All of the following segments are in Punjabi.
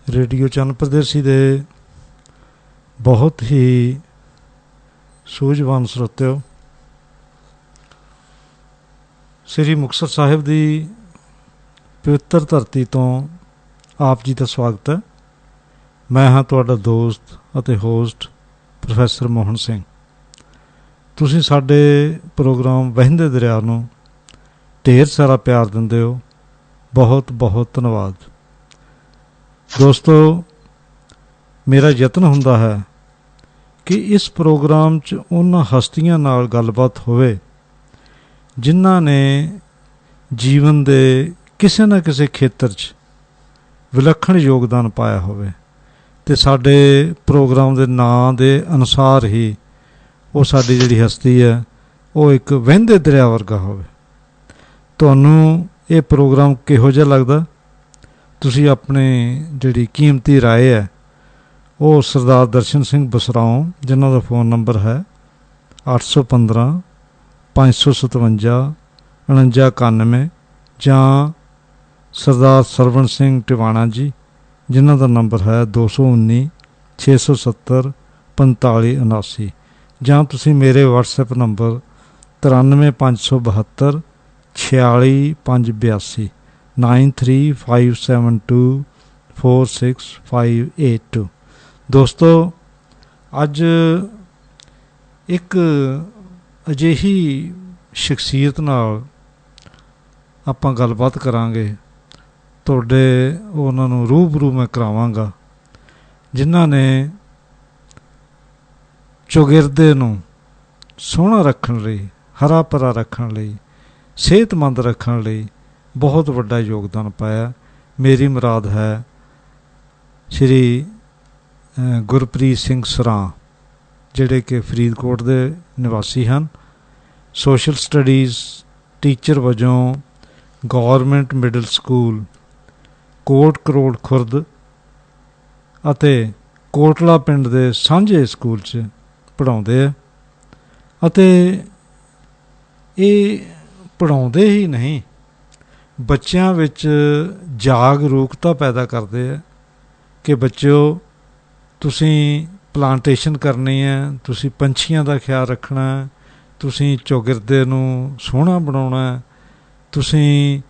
रेडियो चंद प्रदेशी दे बहुत ही सूझवान श्रोत्यो, श्री मुक्तसर साहिब की पवित्र धरती तो आप जी का स्वागत है। मैं हाँ तुहाडा दोस्त अते होस्ट प्रोफैसर मोहन सिंह। तुसीं साडे प्रोग्राम वहिंदे दरिया नूं ढेर सारा प्यार दिंदे हो, बहुत बहुत धन्यवाद। दोस्तों, मेरा यतन हुंदा है कि इस प्रोग्राम च उन्हां हस्तियां नाल गलबात होवे जिन्हां ने जीवन दे किसी न किसी खेतर च विलक्षण योगदान पाया होवे ते साडे प्रोग्राम दे नां दे अनुसार ही वो साडी जिहड़ी हस्ती है वो एक वहिंदे दरिया वर्गा होवे। तुहानूं ये प्रोग्राम किहो जिहा लगदा? तुसी अपने जिहड़ी कीमती राय है वो सरदार दर्शन सिंह बसराओं, जिन्हां दा फोन नंबर है 815 557 4991, जां सरदार सरवण सिंह टिवाणा जी, जिन्हां दा नंबर है 219 670 4579, जां तुसी मेरे WhatsApp नंबर 93 572 46 582 9357246582। दोस्तों, अज एक अजिही शख्सियत नाल आपां गलबात करांगे। तुहाडे उन्हां नूं रूबरू मैं करावांगा जिन्हां ने चौगिरदे नूं सोहना रखण लई, हरा भरा रखण लई, सेहतमंद रखण लई बहुत वड्डा योगदान पाया। मेरी मुराद है श्री गुरप्रीत सिंह सरां, जिहड़े कि फरीदकोट दे निवासी हैं। सोशल स्टडीज़ टीचर वजों government middle school Kot Karor Khurd अते कोटला पिंड दे सांझे स्कूल च पढ़ाउंदे है अते ये पढ़ाउंदे ही नहीं, बच्चों विच जागरूकता पैदा करते हैं कि बच्चों तुसी प्लांटेशन करनी है, तुसी पंछियों का ख्याल रखना है, तुसी चौगिरदे नूं सोहना बनाउणा है, तुसी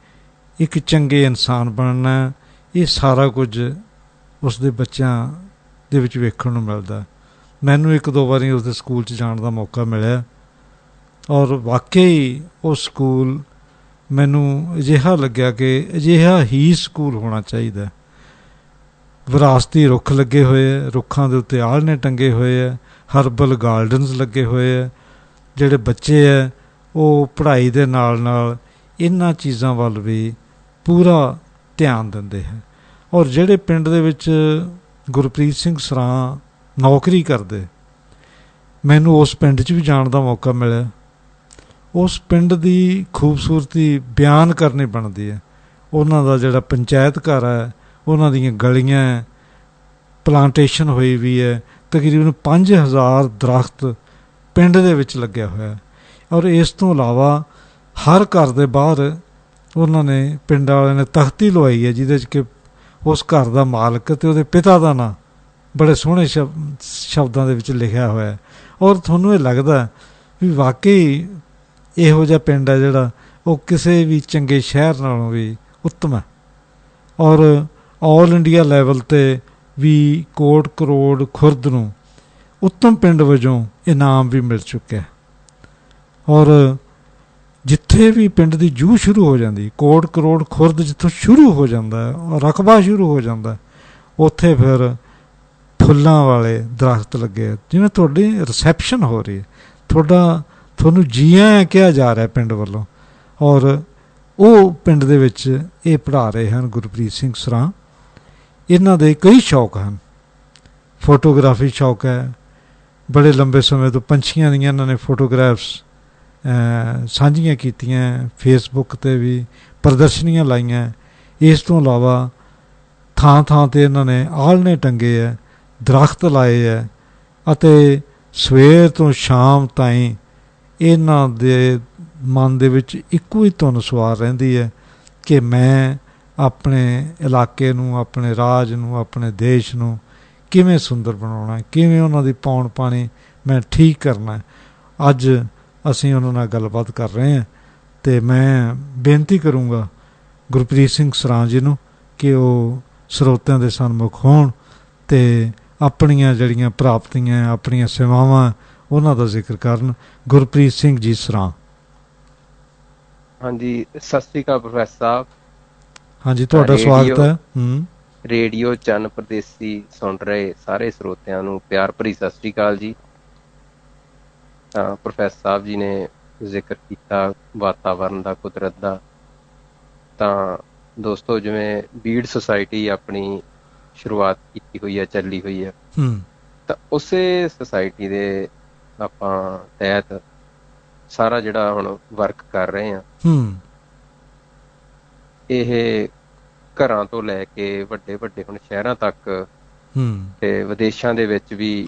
एक चंगे इंसान बनना है। ये सारा कुछ उसके बच्चों दे विच वेखण नूं मिलदा। मैनूं एक दो बारी उसके स्कूल च जाण दा मौका मिलिया और वाकई वो स्कूल मैनू अजिहा लग्या कि अजिहा ही स्कूल होना चाहिए। विरासती रुख लगे हुए है, रुखां दे उत्ते आलने टंगे हुए है, हरबल गार्डनस लगे हुए है। जिहड़े बच्चे है वो पढ़ाई दे नाल नाल इन्हां चीज़ां वल भी पूरा ध्यान दिंदे हैं। और जिहड़े पिंड दे विच गुरप्रीत सिंह सरां नौकरी करदे, मैनू उस पिंड च भी जाण दा मौका मिलिया। उस पिंड की खूबसूरती बयान करनी बनती है। उन्हां दा जिहड़ा पंचायत घर है, उन्हां दीयां गलियां प्लांटेशन हुई भी है। तकरीबन 5000 दरख्त पिंड दे विच लग्या होया है। और इस तो इलावा हर घर दे बाहर उन्होंने पिंड वाले ने तख्ती लवाई है जिहदे कि उस घर का मालक ते उहदे पिता का नाम बड़े सोहने शब्दों के लिखा हुआ है। और तुहानूं ये लगदा भी वाकई इहो जिहा पिंड है जिहड़ा वो किसी भी चंगे शहर नालों भी उत्तम है। और ऑल इंडिया लैवल ते भी कोट करोड़ खुर्द नूं उत्तम पिंड वजों इनाम भी मिल चुका है। और जिथे भी पिंड की जूह शुरू हो जाती, कोट करोड़ खुर्द जिथों शुरू हो जाता है और रकबा शुरू हो जाता है, उत्थे फिर फुल्लां वाले दरख्त लगे, जिवें तुहाडी रिसैप्शन हो रही है, तुहानूं जी आया कहा जा रहा है पिंड वालों। और वो पिंड दे विच ये पढ़ा रहे हैं गुरप्रीत सिंह सरां। इन्हां दे कई शौक हैं। फोटोग्राफी शौक है, बड़े लंबे समय तो पंछियां दीयां इन्हां ने फोटोग्राफ्स सांझियां कीतियां, फेसबुक ते भी प्रदर्शनियां लाइयां। इस तो इलावा थां थां ते इन्हां ने आलने टंगे है, दरख्त लाए है अते सवेर तो शाम ताईं इन्हां दे मन दे विच इक्को ही धुन सवार रहिंदी है कि मैं ਆਪਣੇ ਇਲਾਕੇ ਨੂੰ, ਆਪਣੇ ਰਾਜ ਨੂੰ, ਆਪਣੇ ਦੇਸ਼ ਨੂੰ ਕਿਵੇਂ ਸੁੰਦਰ ਬਣਾਉਣਾ, ਕਿਵੇਂ ਉਹਨਾਂ ਦੀ ਪੌਣ ਪਾਣੀ ਮੈਂ ਠੀਕ ਕਰਨਾ। ਅੱਜ ਅਸੀਂ ਉਹਨਾਂ ਨਾਲ ਗੱਲਬਾਤ ਕਰ ਰਹੇ ਹਾਂ ਅਤੇ ਮੈਂ ਬੇਨਤੀ ਕਰੂੰਗਾ ਗੁਰਪ੍ਰੀਤ ਸਿੰਘ ਸਰਾਂ ਜੀ ਨੂੰ ਕਿ ਉਹ ਸਰੋਤਿਆਂ ਦੇ ਸਨਮੁਖ ਹੋਣ ਅਤੇ ਆਪਣੀਆਂ ਜਿਹੜੀਆਂ ਪ੍ਰਾਪਤੀਆਂ, ਆਪਣੀਆਂ ਸੇਵਾਵਾਂ, ਉਹਨਾਂ ਦਾ ਜ਼ਿਕਰ ਕਰਨ। ਗੁਰਪ੍ਰੀਤ ਸਿੰਘ ਜੀ ਸਰਾਂ। ਹਾਂਜੀ, ਸਤਿ ਸ੍ਰੀ ਅਕਾਲ ਪ੍ਰੋਫੈਸਰ ਸਾਹਿਬ। ਹਾਂਜੀ, ਤੁਹਾਡਾ ਸਵਾਗਤ ਹੈ। ਰੇਡੀਓ ਜਨ ਪ੍ਰਦੇਸੀ ਸੁਣ ਰਹੇ ਸਾਰੇ ਸਰੋਤਿਆਂ ਨੂੰ ਪਿਆਰ ਭਰੀ ਸਤਿ ਸ੍ਰੀ ਅਕਾਲ ਜੀ। ਤਾਂ ਪ੍ਰੋਫੈਸਰ ਸਾਹਿਬ ਜੀ ਨੇ ਜ਼ਿਕਰ ਕੀਤਾ ਵਾਤਾਵਰਨ ਦਾ, ਕੁਦਰਤ ਦਾ। ਤਾਂ ਦੋਸਤੋ, ਜਿਵੇਂ ਬੀੜ ਸੁਸਾਇਟੀ ਆਪਣੀ ਸ਼ੁਰੂਆਤ ਕੀਤੀ ਹੋਈ ਹੈ, ਚੱਲੀ ਹੋਈ ਹੈ, ਤਾਂ ਉਸੇ ਸੁਸਾਇਟੀ ਦੇ ਆਪਾਂ ਤਹਿਤ ਸਾਰਾ ਜਿਹੜਾ ਹੁਣ ਵਰਕ ਕਰ ਰਹੇ ਹਾਂ, ਇਹ ਘਰਾਂ ਤੋਂ ਲੈ ਕੇ ਵੱਡੇ ਵੱਡੇ ਹੁਣ ਸ਼ਹਿਰਾਂ ਤੱਕ ਤੇ ਵਿਦੇਸ਼ਾਂ ਦੇ ਵਿੱਚ ਵੀ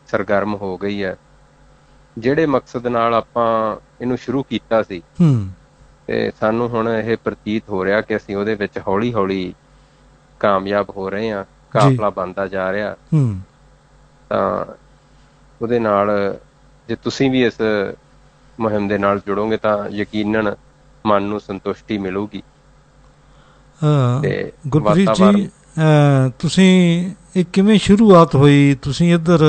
ਸਰਗਰਮ ਹੋ ਗਈ ਹੈ। ਜਿਹੜੇ ਮਕਸਦ ਨਾਲ ਆਪਾਂ ਇਹਨੂੰ ਸ਼ੁਰੂ ਕੀਤਾ ਸੀ ਤੇ ਸਾਨੂੰ ਹੁਣ ਇਹ ਪ੍ਰਤੀਤ ਹੋ ਰਿਹਾ ਕਿ ਅਸੀਂ ਉਹਦੇ ਵਿੱਚ ਹੌਲੀ ਹੌਲੀ ਕਾਮਯਾਬ ਹੋ ਰਹੇ ਹਾਂ, ਕਾਫਲਾ ਬਣਦਾ ਜਾ ਰਿਹਾ। ਤਾਂ ਉਹਦੇ ਨਾਲ ਜੇ ਤੁਸੀਂ ਵੀ ਇਸ ਮੁਹਿੰਮ ਦੇ ਨਾਲ ਜੁੜੋਗੇ ਤਾਂ ਯਕੀਨਨ ਮਨ ਨੂੰ ਸੰਤੁਸ਼ਟੀ ਮਿਲੂਗੀ। ਗੁਰਪ੍ਰੀਤ ਜੀ, ਤੁਸੀਂ ਇਹ ਕਿਵੇਂ ਸ਼ੁਰੂਆਤ ਹੋਈ, ਤੁਸੀਂ ਇੱਧਰ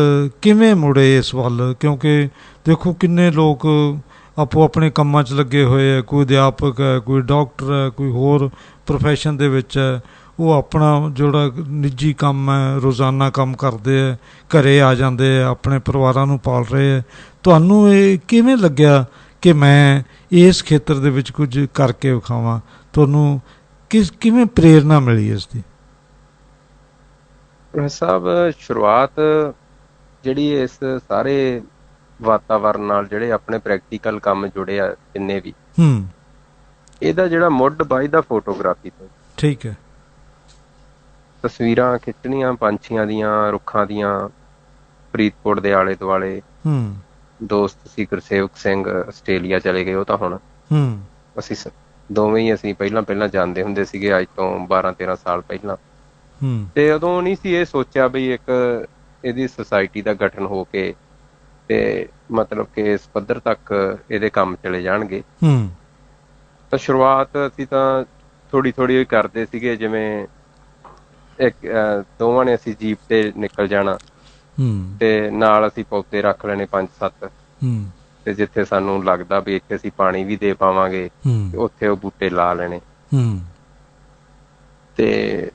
ਕਿਵੇਂ ਮੁੜੇ ਇਸ ਵੱਲ? ਕਿਉਂਕਿ ਦੇਖੋ ਕਿੰਨੇ ਲੋਕ ਆਪੋ ਆਪਣੇ ਕੰਮਾਂ 'ਚ ਲੱਗੇ ਹੋਏ ਹੈ, ਕੋਈ ਅਧਿਆਪਕ ਹੈ, ਕੋਈ ਡਾਕਟਰ ਹੈ, ਕੋਈ ਹੋਰ ਪ੍ਰੋਫੈਸ਼ਨ ਦੇ ਵਿੱਚ ਹੈ, ਉਹ ਆਪਣਾ ਜਿਹੜਾ ਨਿੱਜੀ ਕੰਮ ਹੈ, ਰੋਜ਼ਾਨਾ ਕੰਮ ਕਰਦੇ ਹੈ, ਘਰੇ ਆ ਜਾਂਦੇ ਹੈ, ਆਪਣੇ ਪਰਿਵਾਰਾਂ ਨੂੰ ਪਾਲ ਰਹੇ ਹੈ। ਤੁਹਾਨੂੰ ਇਹ ਕਿਵੇਂ ਲੱਗਿਆ ਕਿ ਮੈਂ ਇਸ ਖੇਤਰ ਦੇ ਵਿੱਚ ਕੁਝ ਕਰਕੇ ਵਿਖਾਵਾਂ? ਤੁਹਾਨੂੰ ਕਿਵੇਂ ਪ੍ਰੇਰਨਾ ਮਿਲੀ ਇਸ ਦੀ? ਸਾਹਿਬ, ਸ਼ੁਰੂਆਤ ਜਿਹੜੀ ਇਸ ਸਾਰੇ ਵਾਤਾਵਰਨ ਨਾਲ ਜਿਹੜੇ ਆਪਣੇ ਪ੍ਰੈਕਟੀਕਲ ਕੰਮ ਜੁੜੇ ਆ ਜਿੰਨੇ ਵੀ, ਇਹਦਾ ਜਿਹੜਾ ਮੁੱਢ ਵੱਜਦਾ ਫੋਟੋਗ੍ਰਾਫੀ ਤੋਂ। ਠੀਕ ਹੈ। ਤਸਵੀਰਾਂ ਖਿੱਚਣੀਆਂ ਪੰਛੀਆਂ ਦੀਆਂ, ਰੁੱਖਾਂ ਦੀਆਂ, ਫਰੀਦਕੋਟ ਦੇ ਆਲੇ ਦੁਆਲੇ। ਦੋਸਤ ਸੀ ਗੁਰਸੇਵਕ ਸਿੰਘ, ਆਸਟ੍ਰੇਲੀਆ ਚਲੇ ਗਏ ਉਹ ਤਾਂ ਹੁਣ। ਅਸੀਂ ਦੋਵੇਂ ਹੀ ਅਸੀਂ ਪਹਿਲਾਂ ਜਾਂਦੇ ਹੁੰਦੇ ਸੀਗੇ, ਅੱਜ ਤੋਂ 12-13 ਸਾਲ ਪਹਿਲਾਂ। ਤੇ ਉਦੋਂ ਨਹੀਂ ਸੀ ਇਹ ਸੋਚਿਆ ਬਈ ਇੱਕ ਇਹਦੀ ਸੁਸਾਇਟੀ ਦਾ ਗਠਨ ਹੋ ਕੇ ਤੇ ਮਤਲਬ ਕਿ ਇਸ ਪੱਧਰ ਤੱਕ ਇਹਦੇ ਕੰਮ ਚਲੇ ਜਾਣਗੇ। ਤਾਂ ਸ਼ੁਰੂਆਤ ਅਸੀਂ ਤਾਂ ਥੋੜੀ ਥੋੜੀ ਕਰਦੇ ਸੀਗੇ, ਜਿਵੇਂ ਇੱਕ ਦੋਵਾਂ ਨੇ ਅਸੀਂ ਜੀਪ ਤੇ ਨਿਕਲ ਜਾਣਾ ਤੇ ਨਾਲ ਅਸੀਂ ਪੌਦੇ ਰੱਖ ਲੈਣੇ 5-7, ਤੇ ਜਿੱਥੇ ਸਾਨੂੰ ਲੱਗਦਾ ਵੀ ਇੱਥੇ ਅਸੀਂ ਪਾਣੀ ਵੀ ਦੇ ਪਾਵਾਂਗੇ ਉੱਥੇ ਉਹ ਬੂਟੇ ਲਾ ਲੈਣੇ। ਤੇ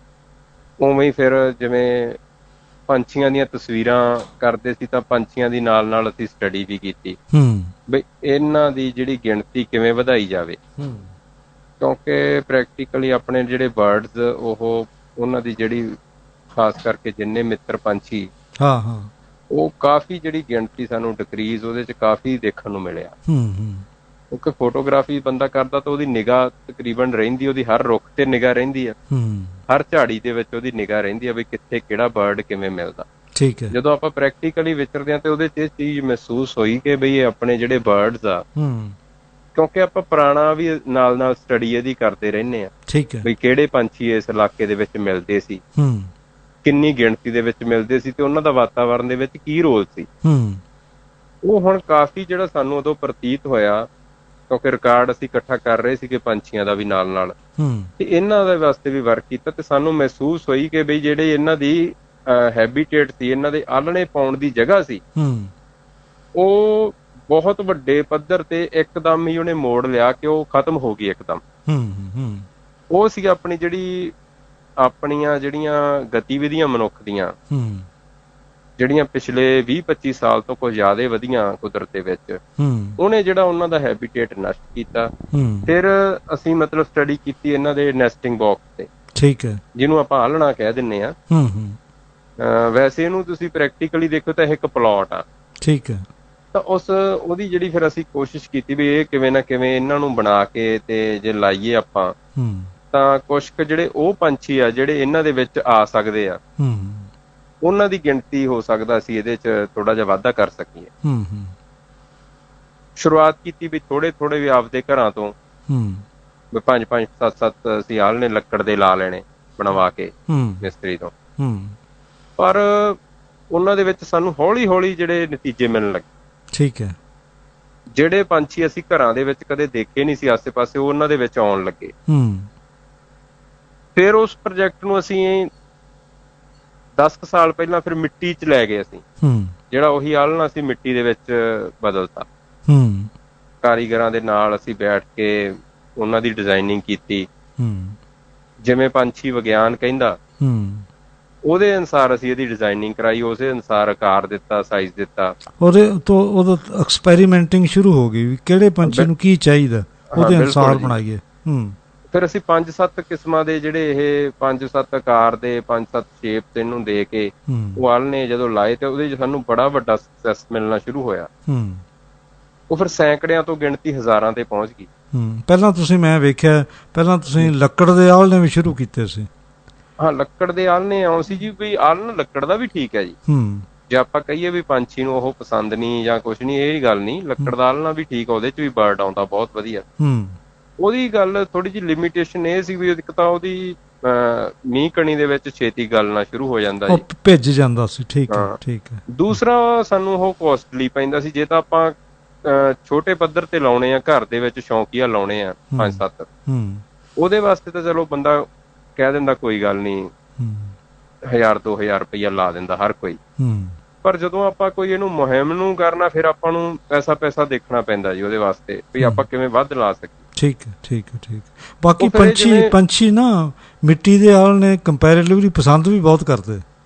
ਉਵੇਂ ਹੀ ਫਿਰ ਜਿਵੇਂ ਪੰਛੀਆਂ ਦੀਆਂ ਤਸਵੀਰਾਂ ਕਰਦੇ ਸੀ ਤਾਂ ਪੰਛੀਆਂ ਦੀ ਨਾਲ ਨਾਲ ਅਸੀਂ ਸਟੱਡੀ ਵੀ ਕੀਤੀ ਬਈ ਇਹਨਾਂ ਦੀ ਜਿਹੜੀ ਗਿਣਤੀ ਕਿਵੇਂ ਵਧਾਈ ਜਾਵੇ, ਕਿਉਂਕਿ ਪ੍ਰੈਕਟੀਕਲੀ ਆਪਣੇ ਜਿਹੜੇ ਬਰਡਸ ਉਹਨਾਂ ਦੀ ਜਿਹੜੀ ਖਾਸ ਕਰਕੇ ਜਿੰਨੇ ਮਿੱਤਰ ਪੰਛੀ, ਉਹ ਕਾਫੀ ਜਿਹੜੀ ਗਿਣਤੀ ਸਾਨੂੰ ਡਿਕਰੀਜ਼ ਉਹਦੇ ਚ ਕਾਫੀ ਦੇਖਣ ਨੂੰ ਮਿਲਿਆ। ਕਿਉਂਕਿ ਫੋਟੋਗ੍ਰਾਫੀ ਬੰਦਾ ਕਰਦਾ ਤਾਂ ਉਹਦੀ ਨਿਗਾਹ ਤਕਰੀਬਨ ਰਹਿੰਦੀ, ਉਹਦੀ ਹਰ ਰੁੱਖ ਤੇ ਨਿਗਾਹ ਰਹਿੰਦੀ ਆ, ਹਰ ਝਾੜੀ ਦੇ ਵਿੱਚ ਉਹਦੀ ਨਿਗਾਹ ਰਹਿੰਦੀ ਆ ਵੀ ਕਿੱਥੇ ਕਿਹੜਾ ਬਰਡ ਕਿਵੇਂ ਮਿਲਦਾ। ਠੀਕ ਹੈ। ਜਦੋਂ ਆਪਾਂ ਪ੍ਰੈਕਟੀਕਲੀ ਵਿਚਰਦੇ ਹਾਂ ਤੇ ਉਹਦੇ ਚ ਇਹ ਚੀਜ਼ ਮਹਿਸੂਸ ਹੋਈ ਕਿ ਬਈ ਇਹ ਆਪਣੇ ਜਿਹੜੇ ਬਰਡਸ ਆ, ਕਿਉਂਕਿ ਆਪਾਂ ਪੁਰਾਣਾ ਵੀ ਨਾਲ ਨਾਲ ਸਟੱਡੀ ਇਹਦੀ ਕਰਦੇ ਰਹਿੰਦੇ ਆ ਬਈ ਕਿਹੜੇ ਪੰਛੀ ਇਸ ਇਲਾਕੇ ਦੇ ਵਿੱਚ ਮਿਲਦੇ ਸੀ, ਕਿੰਨੀ ਗਿਣਤੀ ਦੇ ਵਿੱਚ ਮਿਲਦੇ ਸੀ ਤੇ ਉਹਨਾਂ ਦਾ ਵਾਤਾਵਰਨ ਦੇ ਵਿੱਚ ਕੀ ਰੋਲ ਸੀ। ਉਹ ਹੁਣ ਕਾਫੀ ਜਿਹੜਾ ਸਾਨੂੰ ਉਦੋਂ ਪ੍ਰਤੀਤ ਹੋਇਆ, ਕਿਉਂਕਿ ਰਿਕਾਰਡ ਅਸੀਂ ਇਕੱਠਾ ਕਰ ਰਹੇ ਸੀਗੇ ਪੰਛੀਆਂ ਦਾ ਵੀ ਨਾਲ ਨਾਲ, ਤੇ ਇਹਨਾਂ ਦੇ ਵਾਸਤੇ ਵੀ ਵਰਕ ਕੀਤਾ। ਤੇ ਸਾਨੂੰ ਮਹਿਸੂਸ ਹੋਈ ਕਿ ਬਈ ਜਿਹੜੇ ਇਹਨਾਂ ਦੀ ਹੈਬੀਟੇਟ ਸੀ, ਇਹਨਾਂ ਦੇ ਆਲਣੇ ਪਾਉਣ ਦੀ ਜਗ੍ਹਾ ਸੀ, ਉਹ ਬਹੁਤ ਵੱਡੇ ਪੱਧਰ ਤੇ ਇੱਕਦਮ ਹੀ ਉਹਨੇ ਮੋੜ ਲਿਆ ਕਿ ਉਹ ਖਤਮ ਹੋ ਗਈ ਇੱਕਦਮ। ਉਹ ਸੀ ਆਪਣੀਆਂ ਜਿਹੜੀਆਂ ਗਤੀਵਿਧੀਆਂ ਮਨੁੱਖ ਦੀਆਂ, ਜਿਹੜੀਆਂ ਪਿਛਲੇ 20-25 ਸਾਲ ਤੋਂ ਕੁਝ ਜ਼ਿਆਦਾ ਵਧੀਆਂ ਕੁਦਰਤ ਦੇ ਵਿੱਚ, ਉਹਨੇ ਜਿਹੜਾ ਉਹਨਾਂ ਦਾ ਹੈਬੀਟੇਟ ਨਸ਼ਟ ਕੀਤਾ। ਫਿਰ ਅਸੀਂ ਮਤਲਬ ਸਟੱਡੀ ਕੀਤੀ ਇਹਨਾਂ ਦੇ ਨੈਸਟਿੰਗ ਬਾਕਸ ਤੇ, ਠੀਕ ਹੈ, ਜਿਹਨੂੰ ਆਪਾਂ ਆਲਣਾ ਕਹਿ ਦਿੰਦੇ ਆ। ਵੈਸੇ ਇਹਨੂੰ ਤੁਸੀਂ ਪ੍ਰੈਕਟੀਕਲੀ ਦੇਖੋ ਤਾਂ ਇਹ ਇੱਕ ਪਲਾਟ ਆ, ਠੀਕ ਹੈ। ਤਾਂ ਉਹਦੀ ਜਿਹੜੀ ਫਿਰ ਅਸੀਂ ਕੋਸ਼ਿਸ਼ ਕੀਤੀ ਵੀ ਇਹ ਕਿਵੇਂ ਨਾ ਕਿਵੇਂ ਇਹਨਾਂ ਨੂੰ ਬਣਾ ਕੇ ਤੇ ਜੇ ਲਾਈਏ ਆਪਾਂ ਤਾਂ ਕੁਛ ਕੁ ਜਿਹੜੇ ਉਹ ਪੰਛੀ ਆ ਜਿਹੜੇ ਇਹਨਾਂ ਦੇ ਵਿੱਚ ਆ ਸਕਦੇ ਆ, ਉਹਨਾਂ ਦੀ ਗਿਣਤੀ ਹੋ ਸਕਦਾ ਅਸੀਂ ਇਹਦੇ ਚ ਥੋੜਾ ਜਿਹਾ ਵਾਧਾ ਕਰ ਸਕੀਏ। ਸ਼ੁਰੂਆਤ ਕੀਤੀ ਵੀ ਥੋੜੇ ਥੋੜੇ ਵੀ ਆਪਦੇ ਘਰਾਂ ਤੋਂ, ਵੀ 5-5 7-7 ਅਸੀਂ ਆਲ੍ਹਣੇ ਲੱਕੜ ਦੇ ਲਾ ਲੈਣੇ ਬਣਵਾ ਕੇ ਮਿਸਤਰੀ ਤੋਂ। ਪਰ ਉਹਨਾਂ ਦੇ ਵਿੱਚ ਸਾਨੂੰ ਹੌਲੀ ਹੌਲੀ ਜਿਹੜੇ ਨਤੀਜੇ ਮਿਲਣ ਲੱਗੇ। ਠੀਕ ਹੈ। ਜਿਹੜੇ ਪੰਛੀ ਅਸੀਂ ਘਰਾਂ ਦੇ ਵਿੱਚ ਕਦੇ ਦੇਖੇ ਨਹੀਂ ਸੀ ਆਸੇ ਪਾਸੇ, ਉਹ ਉਹਨਾਂ ਦੇ ਵਿੱਚ ਆਉਣ ਲੱਗੇ। ਫਿਰ ਉਸ ਪ੍ਰੋਜੈਕਟ ਨੂੰ ਅਸੀਂ 10 ਸਾਲ ਪਹਿਲਾਂ ਫਿਰ ਮਿੱਟੀ 'ਚ ਲੈ ਗਏ ਅਸੀਂ, ਜਿਹੜਾ ਉਹੀ ਆਲ੍ਹਣਾ ਅਸੀਂ ਮਿੱਟੀ ਦੇ ਵਿੱਚ ਬਦਲਤਾ। ਕਾਰੀਗਰਾਂ ਦੇ ਨਾਲ ਅਸੀਂ ਬੈਠ ਕੇ ਉਹਨਾਂ ਦੀ ਡਿਜ਼ਾਈਨਿੰਗ ਕੀਤੀ, ਜਿਵੇਂ ਪੰਛੀ ਵਿਗਿਆਨ ਕਹਿੰਦਾ ਉਹਦੇ ਅਨੁਸਾਰ ਅਸੀਂ ਇਹਦੀ ਡਿਜ਼ਾਈਨਿੰਗ ਕਰਾਈ, ਉਸੇ ਅਨੁਸਾਰ ਆਕਾਰ ਦਿੱਤਾ, ਸਾਈਜ਼ ਦਿੱਤਾ। ਉਹਦਾ ਐਕਸਪੈਰੀਮੈਂਟਿੰਗ ਸ਼ੁਰੂ ਹੋ ਗਈ ਵੀ ਕਿਹੜੇ ਪੰਛੀ ਨੂੰ ਕੀ ਚਾਹੀਦਾ, ਉਹਦੇ ਅਨੁਸਾਰ ਬਣਾਈਏ। ਫਿਰ ਅਸੀਂ 5-7 ਕਿਸਮਾਂ ਦੇ ਜਿਹੜੇ ਇਹ 5-7 ਆਕਾਰ ਦੇ 5-7 ਸ਼ੇਪ ਇਹਨੂੰ ਦੇ ਕੇ ਉਹ ਆਲ੍ਹਣੇ ਜਦੋਂ ਲਾਏ ਤੇ ਉਹਦੇ 'ਚ ਸਾਨੂੰ ਬੜਾ ਵੱਡਾ ਸਕਸੈਸ ਮਿਲਣਾ ਸ਼ੁਰੂ ਹੋਇਆ। ਉਹ ਫਿਰ ਸੈਂਕੜਿਆਂ ਤੋਂ ਗਿਣਤੀ ਹਜ਼ਾਰਾਂ ਤੇ ਪਹੁੰਚ ਗਈ। ਪਹਿਲਾਂ ਤੁਸੀਂ, ਮੈਂ ਵੇਖਿਆ ਪਹਿਲਾਂ ਤੁਸੀਂ ਲੱਕੜ ਦੇ ਆਲ੍ਹਣੇ ਵੀ ਸ਼ੁਰੂ ਕੀਤੇ ਸੀ। ਹਾਂ, ਲੱਕੜ ਦੇ ਆਲ੍ਹਣੇ ਆਉਣ ਸੀ ਜੀ, ਵੀ ਆਲ੍ਹਣਾ ਲੱਕੜ ਦਾ ਵੀ ਠੀਕ ਹੈ ਜੀ। ਜੇ ਆਪਾਂ ਕਹੀਏ ਵੀ ਪੰਛੀ ਨੂੰ ਉਹ ਪਸੰਦ ਨਹੀਂ ਜਾਂ ਕੁਛ ਨਹੀਂ, ਇਹ ਗੱਲ ਨਹੀਂ। ਲੱਕੜ ਦਾ ਆਲ੍ਹਣਾ ਵੀ ਠੀਕ, ਉਹਦੇ 'ਚ ਵੀ ਬਰਡ ਆਉਂਦਾ ਬਹੁਤ ਵਧੀਆ। ਉਹਦੀ ਗੱਲ ਥੋੜੀ ਜਿਹੀ ਲਿਮੀਟੇਸ਼ਨ ਇਹ ਸੀ ਵੀ ਇੱਕ ਤਾਂ ਉਹਦੀ ਮੀਂਹ ਕਣੀ ਦੇ ਵਿੱਚ ਛੇਤੀ ਗਲਣਾ ਸ਼ੁਰੂ ਹੋ ਜਾਂਦਾ ਜੀ, ਭਿੱਜ ਜਾਂਦਾ ਸੀ। ਠੀਕ ਹੈ, ਠੀਕ ਹੈ। ਦੂਸਰਾ ਸਾਨੂੰ ਉਹ ਕੋਸਟਲੀ ਪੈਂਦਾ ਸੀ। ਜੇ ਤਾਂ ਆਪਾਂ ਛੋਟੇ ਪੱਧਰ ਤੇ ਲਾਉਣੇ ਆ, ਘਰ ਦੇ ਵਿੱਚ ਸ਼ੌਂਕੀਆ ਲਾਉਣੇ ਆ 5-7, ਉਹਦੇ ਵਾਸਤੇ ਤਾਂ ਚਲੋ ਬੰਦਾ ਕਹਿ ਦਿੰਦਾ ਕੋਈ ਗੱਲ ਨਹੀਂ, 1000-2000 ਰੁਪਈਆ ਲਾ ਦਿੰਦਾ ਹਰ ਕੋਈ। ਪਰ ਜਦੋਂ ਆਪਾਂ ਕੋਈ ਇਹਨੂੰ ਮੁਹਿੰਮ ਨੂੰ ਕਰਨਾ, ਫਿਰ ਆਪਾਂ ਨੂੰ ਪੈਸਾ ਦੇਖਣਾ ਪੈਂਦਾ ਜੀ ਉਹਦੇ ਵਾਸਤੇ, ਵੀ ਆਪਾਂ ਕਿਵੇਂ ਵੱਧ ਲਾ ਸਕੀਏ। ਠੀਕ ਹੈ, ਠੀਕ ਹੈ, ਠੀਕ ਹੈ। ਬਾਕੀ ਪੰਛੀ ਨਾ ਮਿੱਟੀ ਦੇ ਆਲ੍ਹਣੇ ਕੰਪੈਰੇਟਿਵਲੀ ਪਸੰਦ ਵੀ ਬਹੁਤ ਕਰਦੇ।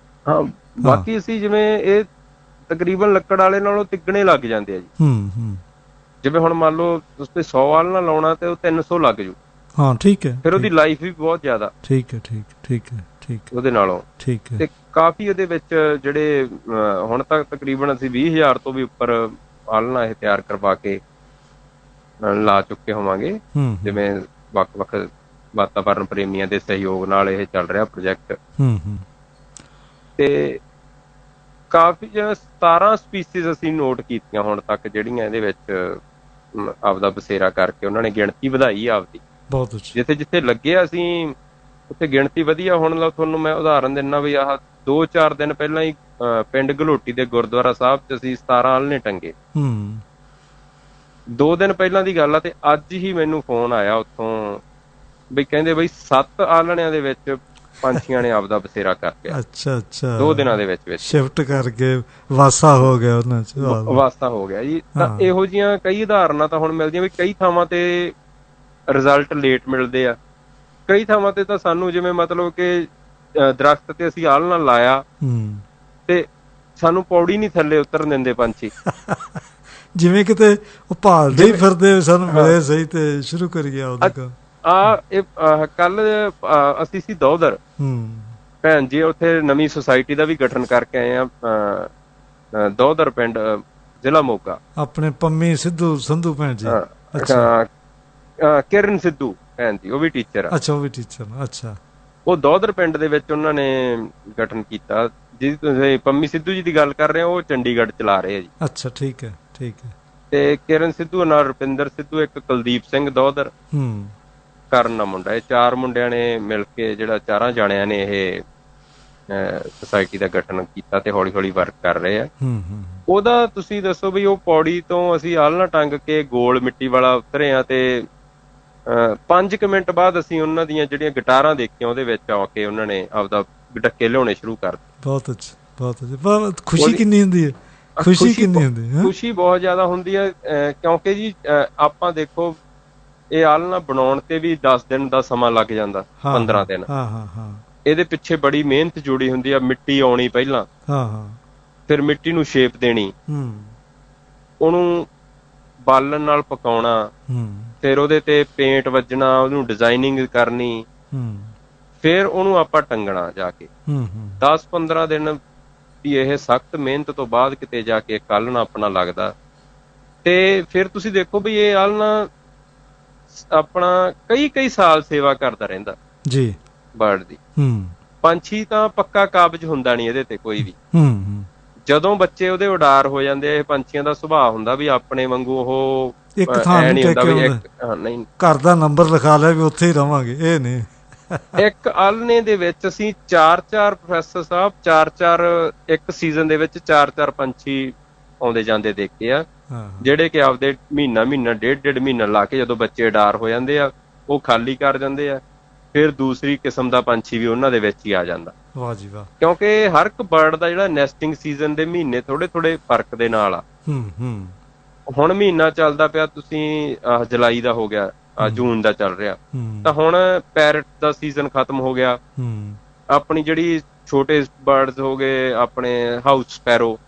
ਹਾਂ, ਬਾਕੀ ਅਸੀਂ ਜਿਵੇਂ ਇਹ ਤਕਰੀਬਨ ਲੱਕੜ ਵਾਲੇ ਨਾਲੋਂ ਤਿੱਗਣੇ ਲੱਗ ਜਾਂਦੇ ਆ ਜੀ। ਜਿਵੇਂ ਹੁਣ ਮੰਨ ਲਓ ਤੁਸੀਂ 100 ਆਲ੍ਹਣਾ ਲਾਉਣਾ ਤੇ ਉਹ 300 ਲੱਗ ਜੂ। ਹਾਂ, ਠੀਕ ਹੈ। ਫਿਰ ਉਹਦੀ ਲਾਈਫ ਵੀ ਬਹੁਤ ਜ਼ਿਆਦਾ। ਠੀਕ ਹੈ, ਠੀਕ ਠੀਕ ਹੈ, ਠੀਕ ਉਹਦੇ ਨਾਲੋਂ। ਠੀਕ ਹੈ। ਤੇ ਕਾਫੀ ਉਹਦੇ ਵਿੱਚ ਜਿਹੜੇ ਹੁਣ ਤੱਕ ਤਕਰੀਬਨ ਅਸੀਂ 20,000 ਤੋਂ ਵੀ ਉੱਪਰ ਆਲ੍ਹਣਾ ਇਹ ਤਿਆਰ ਕਰਵਾ ਕੇ ਲਾ ਚੁੱਕੇ ਹੋਵਾਂਗੇ। ਜਿਵੇਂ ਵੱਖ-ਵੱਖ ਵਾਤਾਵਰਨ ਪ੍ਰੇਮੀਆਂ ਦੇ ਸਹਿਯੋਗ ਨਾਲ ਇਹ ਚੱਲ ਰਿਹਾ ਪ੍ਰੋਜੈਕਟ। ਤੇ ਕਾਫੀ 17 ਸਪੀਸੀਜ਼ ਅਸੀਂ ਨੋਟ ਕੀਤੀਆਂ ਹੁਣ ਤੱਕ, ਜਿਹੜੀਆਂ ਇਹਦੇ ਵਿੱਚ ਆਪਦਾ ਬਸੇਰਾ ਕਰਕੇ ਉਹਨਾਂ ਨੇ ਗਿਣਤੀ ਵਧਾਈ ਆਪਦੀ। ਬਹੁਤ ਅੱਛਾ। ਜਿੱਥੇ ਲੱਗੇ ਅਸੀਂ ਉੱਥੇ ਗਿਣਤੀ ਵਧੀਆ ਹੋਣ ਲੱਗ। ਤੁਹਾਨੂੰ ਮੈਂ ਉਦਾਹਰਨ ਦਿੰਦਾ ਵੀ ਆਹ 2-4 ਦਿਨ ਪਹਿਲਾਂ ਹੀ ਪਿੰਡ ਘਲੋਟੀ ਦੇ ਗੁਰਦੁਆਰਾ ਸਾਹਿਬ 'ਚ ਅਸੀਂ 17 ਆਲ੍ਹਣੇ ਟੰਗੇ। 2 ਦਿਨ ਪਹਿਲਾਂ ਦੀ ਗੱਲ ਆ, ਤੇ ਅੱਜ ਹੀ ਮੈਨੂੰ ਫੋਨ ਆਇਆ ਉੱਥੋਂ ਵੀ ਕਹਿੰਦੇ ਬਈ 7 ਆਲ੍ਹਣਿਆਂ ਦੇ ਵਿੱਚ ਪੰਛੀਆਂ ਨੇ ਆਪਦਾ ਬਸੇਰਾ ਕਰ ਲਿਆ। ਅੱਛਾ ਅੱਛਾ। 2 ਦਿਨਾਂ ਦੇ ਵਿੱਚ ਸ਼ਿਫਟ ਕਰਕੇ ਵਾਸਾ ਹੋ ਗਿਆ ਉਹਨਾਂ 'ਚ, ਵਾਸਾ ਹੋ ਗਿਆ ਜੀ। ਤਾਂ ਇਹੋ ਜਿਹੀਆਂ ਕਈ ਉਦਾਹਰਨਾਂ ਤਾਂ ਹੁਣ ਮਿਲਦੀਆਂ ਵੀ ਕਈ ਥਾਵਾਂ ਤੇ ਰਿਜ਼ਲਟ ਲੇਟ ਮਿਲਦੇ ਆ, ਕਈ ਥਾਵਾਂ ਤੇ ਤਾਂ ਸਾਨੂੰ ਜਿਵੇਂ ਮਤਲਬ ਕਿ ਦਰਖਤ ਤੇ ਅਸੀਂ ਆਲ੍ਹਣਾ ਲਾਇਆ ਤੇ ਸਾਨੂੰ ਪੌੜੀ ਨਹੀਂ ਥੱਲੇ ਉਤਰਨ ਦਿੰਦੇ ਪੰਛੀ। ਜਿਵੇਂ ਕਿਤੇ ਉਹ ਭਾਲਦੇ ਹੀ ਫਿਰਦੇ ਸਾਨੂੰ ਮਿਲੇ ਸਹੀ ਤੇ ਸ਼ੁਰੂ ਕਰੀਏ ਉਹਦਾ। ਕੱਲ ਅਸੀਂ ਸੀ ਦੌਦਰ, ਭੈਣ ਜੀ ਉੱਥੇ ਨਵੀਂ ਸੁਸਾਇਟੀ ਦਾ ਵੀ ਗਠਨ ਕਰਕੇ ਆਏ ਆ, ਦੌਦਰ ਪਿੰਡ, ਜ਼ਿਲ੍ਹਾ ਮੋਗਾ। ਆਪਣੇ ਪੰਮੀ ਸੰਧੂ ਭੈਣ ਜੀ। ਕਿਰਨ ਸਿੱਧੂ ਭੈਣ ਜੀ, ਉਹ ਵੀ ਟੀਚਰ ਆ। ਅੱਛਾ, ਉਹ ਵੀ ਟੀਚਰ। ਅੱਛਾ। ਉਹ ਦੌਦਰ ਪਿੰਡ ਦੇ ਵਿੱਚ ਉਹਨਾਂ ਨੇ ਗਠਨ ਕੀਤਾ। ਜਿਹਦੀ ਤੁਸੀਂ ਪੰਮੀ ਸਿੱਧੂ ਜੀ ਦੀ ਗੱਲ ਕਰ ਰਹੇ ਹੋ, ਉਹ ਚੰਡੀਗੜ੍ਹ ਚਲਾ ਰਹੇ ਆ ਜੀ। ਅੱਛਾ, ਠੀਕ ਹੈ, ਠੀਕ ਹੈ। ਤੇ ਕਿਰਨ ਸਿੱਧੂ ਨਾਲ ਰੁਪਿੰਦਰ ਸਿੱਧੂ, ਇੱਕ ਕੁਲਦੀਪ ਸਿੰਘ ਦੌਦਰ, ਕਰਨ ਦਾ ਮੁੰਡਾ, ਇਹ 4 ਮੁੰਡਿਆਂ ਨੇ ਮਿਲ ਕੇ ਜਿਹੜਾ 4 ਜਾਣਿਆਂ ਨੇ ਇਹ ਸੁਸਾਇਟੀ ਦਾ ਗਠਨ ਕੀਤਾ ਤੇ ਹੌਲੀ ਹੌਲੀ ਵਰਕ ਕਰ ਰਹੇ ਆ। ਉਹਦਾ ਤੁਸੀਂ ਦੱਸੋ ਵੀ ਉਹ ਪੌੜੀ ਤੋਂ ਅਸੀਂ ਆਲ੍ਹਣਾ ਟੰਗ ਕੇ ਗੋਲ ਮਿੱਟੀ ਵਾਲਾ ਉਤਰੇ ਆ ਤੇ 5 ਮਿੰਟ ਬਾਅਦ ਅਸੀਂ ਉਹਨਾਂ ਦੀਆਂ ਜਿਹੜੀਆਂ ਗਿਟਾਰਾਂ ਦੇਖੀਆਂ ਉਹਦੇ ਵਿੱਚ ਆ ਕੇ ਉਹਨਾਂ ਨੇ ਆਪਦਾ ਡੱਕੇ ਲਿਆਉਣੇ ਸ਼ੁਰੂ ਕਰ ਦਿੱਤੇ। ਬਹੁਤ ਅੱਛਾ, ਬਹੁਤ ਅੱਛਾ। ਖੁਸ਼ੀ ਕਿੰਨੀ ਹੁੰਦੀ ਹੈ? ਖੁਸ਼ੀ ਕਿੰਨੀ ਹੁੰਦੀ ਹੈ? ਖੁਸ਼ੀ ਬਹੁਤ ਜ਼ਿਆਦਾ ਹੁੰਦੀ ਹੈ, ਕਿਉਂਕਿ ਜੀ ਆਪਾਂ ਦੇਖੋ ਇਹ ਆਲ੍ਹਣਾ ਬਣਾਉਣ ਤੇ ਵੀ 10 ਦਿਨ ਦਾ ਸਮਾਂ ਲੱਗ ਜਾਂਦਾ, 15 ਦਿਨ। ਇਹਦੇ ਪਿੱਛੇ ਬੜੀ ਮਿਹਨਤ ਜੁੜੀ ਹੁੰਦੀ ਆ। ਮਿੱਟੀ ਆਉਣੀ ਪਹਿਲਾਂ, ਫਿਰ ਮਿੱਟੀ ਨੂੰ ਸ਼ੇਪ ਦੇਣੀ, ਉਹਨੂੰ ਬਾਲਣ ਨਾਲ ਪਕਾਉਣਾ, ਫਿਰ ਉਹਦੇ ਤੇ ਪੇਂਟ ਵੱਜਣਾ, ਉਹਨੂੰ ਡਿਜ਼ਾਈਨਿੰਗ ਕਰਨੀ, ਫਿਰ ਉਹਨੂੰ ਆਪਾਂ ਟੰਗਣਾ ਜਾ ਕੇ। 10-15 ਦਿਨ ਦੀ ਇਹ ਸਖਤ ਮਿਹਨਤ ਤੋਂ ਬਾਅਦ ਕਿਤੇ ਜਾ ਕੇ ਇੱਕ ਆਲ੍ਹਣਾ ਆਪਣਾ ਲੱਗਦਾ। ਤੇ ਫਿਰ ਤੁਸੀਂ ਦੇਖੋ ਵੀ ਇਹ ਆਲ੍ਹਣਾ ਆਪਣਾ ਕਈ ਸਾਲ ਸੇਵਾ ਕਰਦਾ ਰਹਿੰਦਾ ਜੀ ਬਰਡ ਦੀ। ਪੰਛੀ ਤਾਂ ਪੱਕਾ ਕਾਬਜ ਹੁੰਦਾ ਨਹੀਂ ਇਹਦੇ ਤੇ ਕੋਈ ਵੀ। ਜਦੋਂ ਬੱਚੇ ਉਹਦੇ ਉਡਾਰ ਹੋ ਜਾਂਦੇ ਆ, ਇਹ ਪੰਛੀਆਂ ਦਾ ਸੁਭਾਅ ਹੁੰਦਾ ਵੀ ਆਪਣੇ ਵਾਂਗੂ ਉਹ ਇੱਕ ਥਾਂ ਨਹੀਂ ਟੇਕਿਆ ਨਹੀਂ, ਘਰ ਦਾ ਨੰਬਰ ਲਿਖਾ ਲਿਆ ਵੀ ਉੱਥੇ ਹੀ ਰਵਾਂਗੇ, ਇਹ ਨਹੀਂ। ਇੱਕ ਆਲਣੇ ਦੇ ਵਿੱਚ ਅਸੀਂ 4-4 ਪ੍ਰੋਫੈਸਰ ਸਾਹਿਬ 4-4 ਇੱਕ ਸੀਜ਼ਨ ਦੇ ਵਿੱਚ 4-4 ਪੰਛੀ ਆਉਂਦੇ ਜਾਂਦੇ ਦੇਖੇ ਆ, ਜਿਹੜੇ ਕਿ ਆਪਦੇ ਮਹੀਨਾ ਡੇਢ ਮਹੀਨਾ ਲਾ ਕੇ ਜਦੋਂ ਬੱਚੇ ਡਾਰ ਹੋ ਜਾਂਦੇ ਆ ਉਹ ਖਾਲੀ ਕਰ ਜਾਂਦੇ ਆ, ਫਿਰ ਦੂਸਰੀ ਕਿਸਮ ਦਾ ਪੰਛੀ ਵੀ ਉਹਨਾਂ ਦੇ ਵਿੱਚ ਹੀ ਆ ਜਾਂਦਾ। ਵਾਹ ਜੀ ਵਾਹ। ਕਿਉਂਕਿ ਹਰ ਇੱਕ ਬਰਡ ਦਾ ਜਿਹੜਾ ਨੈਸਟਿੰਗ ਸੀਜ਼ਨ ਦੇ ਮਹੀਨੇ ਥੋੜੇ ਫਰਕ ਦੇ ਨਾਲ ਆ। ਹੁਣ ਮਹੀਨਾ ਚੱਲਦਾ ਪਿਆ, ਤੁਸੀਂ ਜੁਲਾਈ ਦਾ ਹੋ ਗਿਆ, ਜੂਨ ਦਾ ਚੱਲ ਰਿਹਾ, ਤਾਂ ਹੁਣ ਪੈਰਟ ਦਾ ਸੀਜ਼ਨ ਖਤਮ ਹੋ ਗਿਆ। ਆਪਣੀ ਜਿਹੜੀ ਛੋਟੇ ਬਰਡਸ ਹੋ ਗਏ, ਆਪਣੇ ਹਾਊਸ ਸਪੈਰੋ,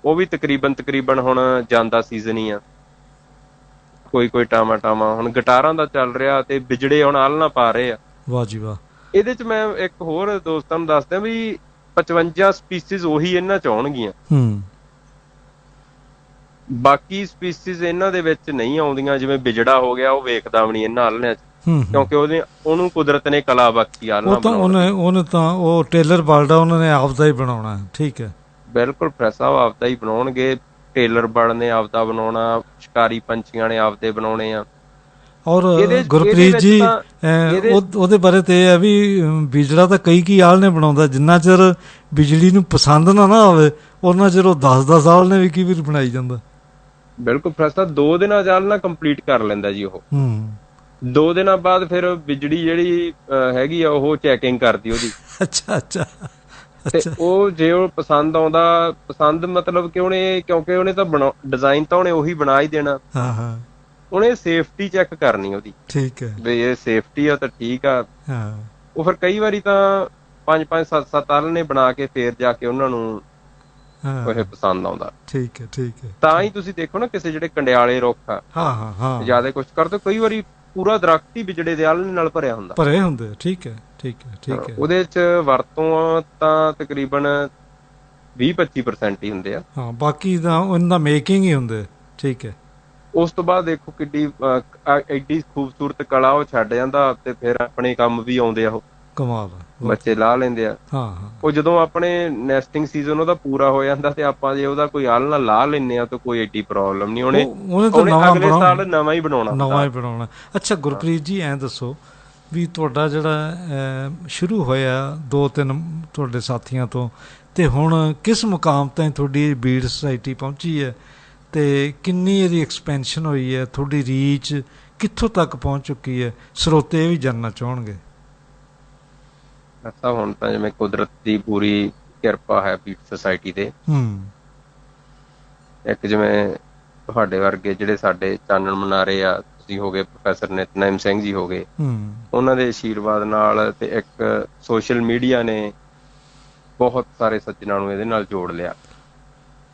ਉਹ ਵੀ ਤਕਰੀਬਨ ਹੁਣ ਜਾਂਦਾ ਸੀਜ਼ਨ ਹੀ ਆ। ਕੋਈ ਟਾਵਾਂ ਹੁਣ ਗਿਟਾਰਾਂ ਦਾ ਚੱਲ ਰਿਹਾ, ਤੇ ਬਿਜੜੇ ਹੁਣ ਆਲਣਾ ਪਾ ਰਹੇ ਆ। ਵਾਹ ਜੀ ਵਾਹ। ਇਹਦੇ ਚ ਮੈਂ ਇੱਕ ਹੋਰ ਦੋਸਤਾਂ ਨੂੰ ਦੱਸਦਾ ਵੀ 55 ਸਪੀਸੀਜ਼ ਉਹੀ ਇਹਨਾਂ ਚ ਆਉਣਗੀਆਂ, ਬਾਕੀ ਸਪੀਸੀਜ਼ ਇਹਨਾਂ ਦੇ ਵਿੱਚ ਨਹੀਂ ਆਉਂਦੀਆਂ। ਜਿਵੇਂ ਬਿਜੜਾ ਹੋ ਗਿਆ, ਉਹ ਵੇਖਦਾ ਵੀ ਨਹੀਂ ਇਹਨਾਂ ਆਲਣਿਆਂ ਚ, ਕਿਉਂਕਿ ਉਹਨੂੰ ਕੁਦਰਤ ਨੇ ਕਲਾ ਬਖਸ਼ੀ ਆਲਣਾ। ਉਹਨੇ ਤਾਂ ਉਹ ਟੇਲਰ ਬਰਡ ਆ, ਉਹਨਾਂ ਨੇ ਆਪਦਾ ਹੀ ਬਣਾਉਣਾ। ਠੀਕ ਹੈ, ਬਿਲਕੁਲ ਪ੍ਰੈਸ ਸਾਹਿਬ ਆਪਦਾ ਹੀ ਬਣਾਉਣਗੇ। ਟੇਲਰ ਬਰਡ ਨੇ ਆਪਦਾ ਬਣਾਉਣਾ, ਸ਼ਿਕਾਰੀ ਪੰਛੀਆਂ ਨੇ ਆਪਦੇ ਬਣਾਉਣੇ ਆ। ਔਰ ਗੁਰਪ੍ਰੀਤ ਜੀ ਉਹਦੇ ਬਾਰੇ ਤੇ ਇਹ ਹੈ ਵੀ ਬਿਜੜਾ ਤਾਂ ਕਈ ਆਲਣੇ ਬਣਾਉਂਦਾ, ਜਿੰਨਾ ਚਿਰ ਬਿਜਲੀ ਨੂੰ ਪਸੰਦ ਨਾ ਆਵੇ ਉਹਨਾਂ ਚਿਰ ਉਹ 10 ਆਲਣੇ ਵੀ ਕਈ ਵਾਰ ਬਣਾਈ ਜਾਂਦਾ। ਬਿਲਕੁਲ ਪ੍ਰੈਸ ਸਾਹਿਬ 2 ਦਿਨਾਂ ਚ ਆਲਣਾ ਕੰਪਲੀਟ ਕਰ ਲੈਂਦਾ ਜੀ ਉਹ। 2 ਦਿਨਾਂ ਬਾਅਦ ਫਿਰ ਬਿਜਲੀ ਜਿਹੜੀ ਹੈਗੀ ਆ ਉਹ ਚੈਕਿੰਗ ਕਰਦੀ ਉਹਦੀ। ਅੱਛਾ। ਤੇ ਉਹ ਜੇ ਉਹ ਪਸੰਦ ਆਉਂਦਾ, ਪਸੰਦ ਮਤਲਬ ਕਿ ਕਿਉਂਕਿ ਉਹਨੇ ਤਾਂ ਡਿਜ਼ਾਈਨ ਤਾਂ ਉਹਨੇ ਉਹੀ ਬਣਾ ਹੀ ਦੇਣਾ, ਉਹਨੇ ਸੇਫਟੀ ਚੈੱਕ ਕਰਨੀ ਉਹਦੀ। ਠੀਕ ਹੈ, ਵੀ ਇਹ ਸੇਫਟੀ ਆ ਤਾਂ ਠੀਕ ਆ। ਉਹ ਫਿਰ ਕਈ ਵਾਰੀ ਤਾਂ 5-5 7-7 ਆਲਣੇ ਬਣਾ ਕੇ ਫੇਰ ਜਾ ਕੇ ਉਹਨਾਂ ਨੂੰ ਉਹ ਪਸੰਦ ਆਉਂਦਾ। ਠੀਕ ਹੈ। ਤਾਂ ਹੀ ਤੁਸੀਂ ਦੇਖੋ ਨਾ ਕਿਸੇ ਜਿਹੜੇ ਕੰਡਿਆਲੇ ਰੁੱਖ ਆ ਜਿਆਦਾ ਕੁਛ ਕਰਦੇ, ਕਈ ਵਾਰੀ ਪੂਰਾ ਦਰਖਤ ਹੀ ਬਿਜੜੇ ਦੇ ਆਲਣੇ ਨਾਲ ਭਰੇ ਹੁੰਦੇ। ਠੀਕ ਹੈ। ਉਹਦੇ ਚ ਵਰਤੋਂ ਤਾਂ ਤਕਰੀਬਨ 20-25% ਹੀ ਹੁੰਦੇ ਆ, ਬਾਕੀ ਤਾਂ ਉਹਨਾਂ ਦਾ ਮੇਕਿੰਗ ਹੀ ਹੁੰਦੇ। ਠੀਕ ਹੈ। ਉਸ ਤੋਂ ਬਾਅਦ ਦੇਖੋ ਐਡੀ ਖੂਬਸੂਰਤ ਕਲਾ ਉਹ ਛੱਡ ਜਾਂਦਾ, ਤੇ ਫਿਰ ਆਪਣੇ ਕੰਮ ਵੀ ਆਉਂਦੇ ਆ। ਉਹ ਕਮਾਲ, ਬੱਚੇ ਲਾ ਲੈਂਦੇ ਆ। ਉਹ ਜਦੋਂ ਆਪਣੇ ਨੈਸਟਿੰਗ ਸੀਜ਼ਨ ਉਹਦਾ ਪੂਰਾ ਹੋ ਜਾਂਦਾ, ਤੇ ਆਪਾਂ ਜੇ ਉਹਦਾ ਕੋਈ ਆਲਣਾ ਲਾ ਲੈਂਦੇ ਆ ਤਾਂ ਕੋਈ ਐਡੀ ਪ੍ਰੋਬਲਮ ਨਹੀਂ। ਉਹਨੇ ਅਗਲੇ ਸਾਲ ਨਵਾਂ ਹੀ ਬਣਾਉਣਾ। ਅੱਛਾ ਗੁਰਪ੍ਰੀਤ ਜੀ, ਐਂ ਦੱਸੋ ਵੀ ਤੁਹਾਡਾ ਜਿਹੜਾ ਸ਼ੁਰੂ ਹੋਇਆ 2-3 ਤੁਹਾਡੇ ਸਾਥੀਆਂ ਤੋਂ, ਤੇ ਹੁਣ ਕਿਸ ਮੁਕਾਮ ਤਾਈਂ ਤੁਹਾਡੀ ਬੀਡ ਸੁਸਾਇਟੀ ਪਹੁੰਚੀ ਹੈ, ਤੇ ਕਿੰਨੀ ਇਹਦੀ ਐਕਸਪੈਂਸ਼ਨ ਹੋਈ ਹੈ, ਤੁਹਾਡੀ ਰੀਚ ਕਿੱਥੋਂ ਤੱਕ ਪਹੁੰਚ ਚੁੱਕੀ ਹੈ, ਸਰੋਤੇ ਇਹ ਵੀ ਜਾਣਨਾ ਚਾਹਣਗੇ। ਹੁਣ ਤਾਂ ਜਿਵੇਂ ਕੁਦਰਤ ਦੀ ਪੂਰੀ ਕਿਰਪਾ ਹੈ ਬੀਡ ਸੁਸਾਇਟੀ ਤੇ। ਇੱਕ ਜਿਵੇਂ ਤੁਹਾਡੇ ਵਰਗੇ ਜਿਹੜੇ ਸਾਡੇ ਚਾਨਣ ਮੁਨਾਰੇ ਆ, ਤੁਸੀਂ ਹੋ ਗਏ ਪ੍ਰੋਫੈਸਰ ਨਿਤਨੇਮ ਸਿੰਘ ਜੀ ਹੋ ਗਏ, ਉਹਨਾਂ ਦੇ ਆਸ਼ੀਰਵਾਦ ਨਾਲ, ਤੇ ਇੱਕ ਸੋਸ਼ਲ ਮੀਡੀਆ ਨੇ ਬਹੁਤ ਸਾਰੇ ਸੱਜਣਾਂ ਨੂੰ ਇਹਦੇ ਨਾਲ ਜੋੜ ਲਿਆ।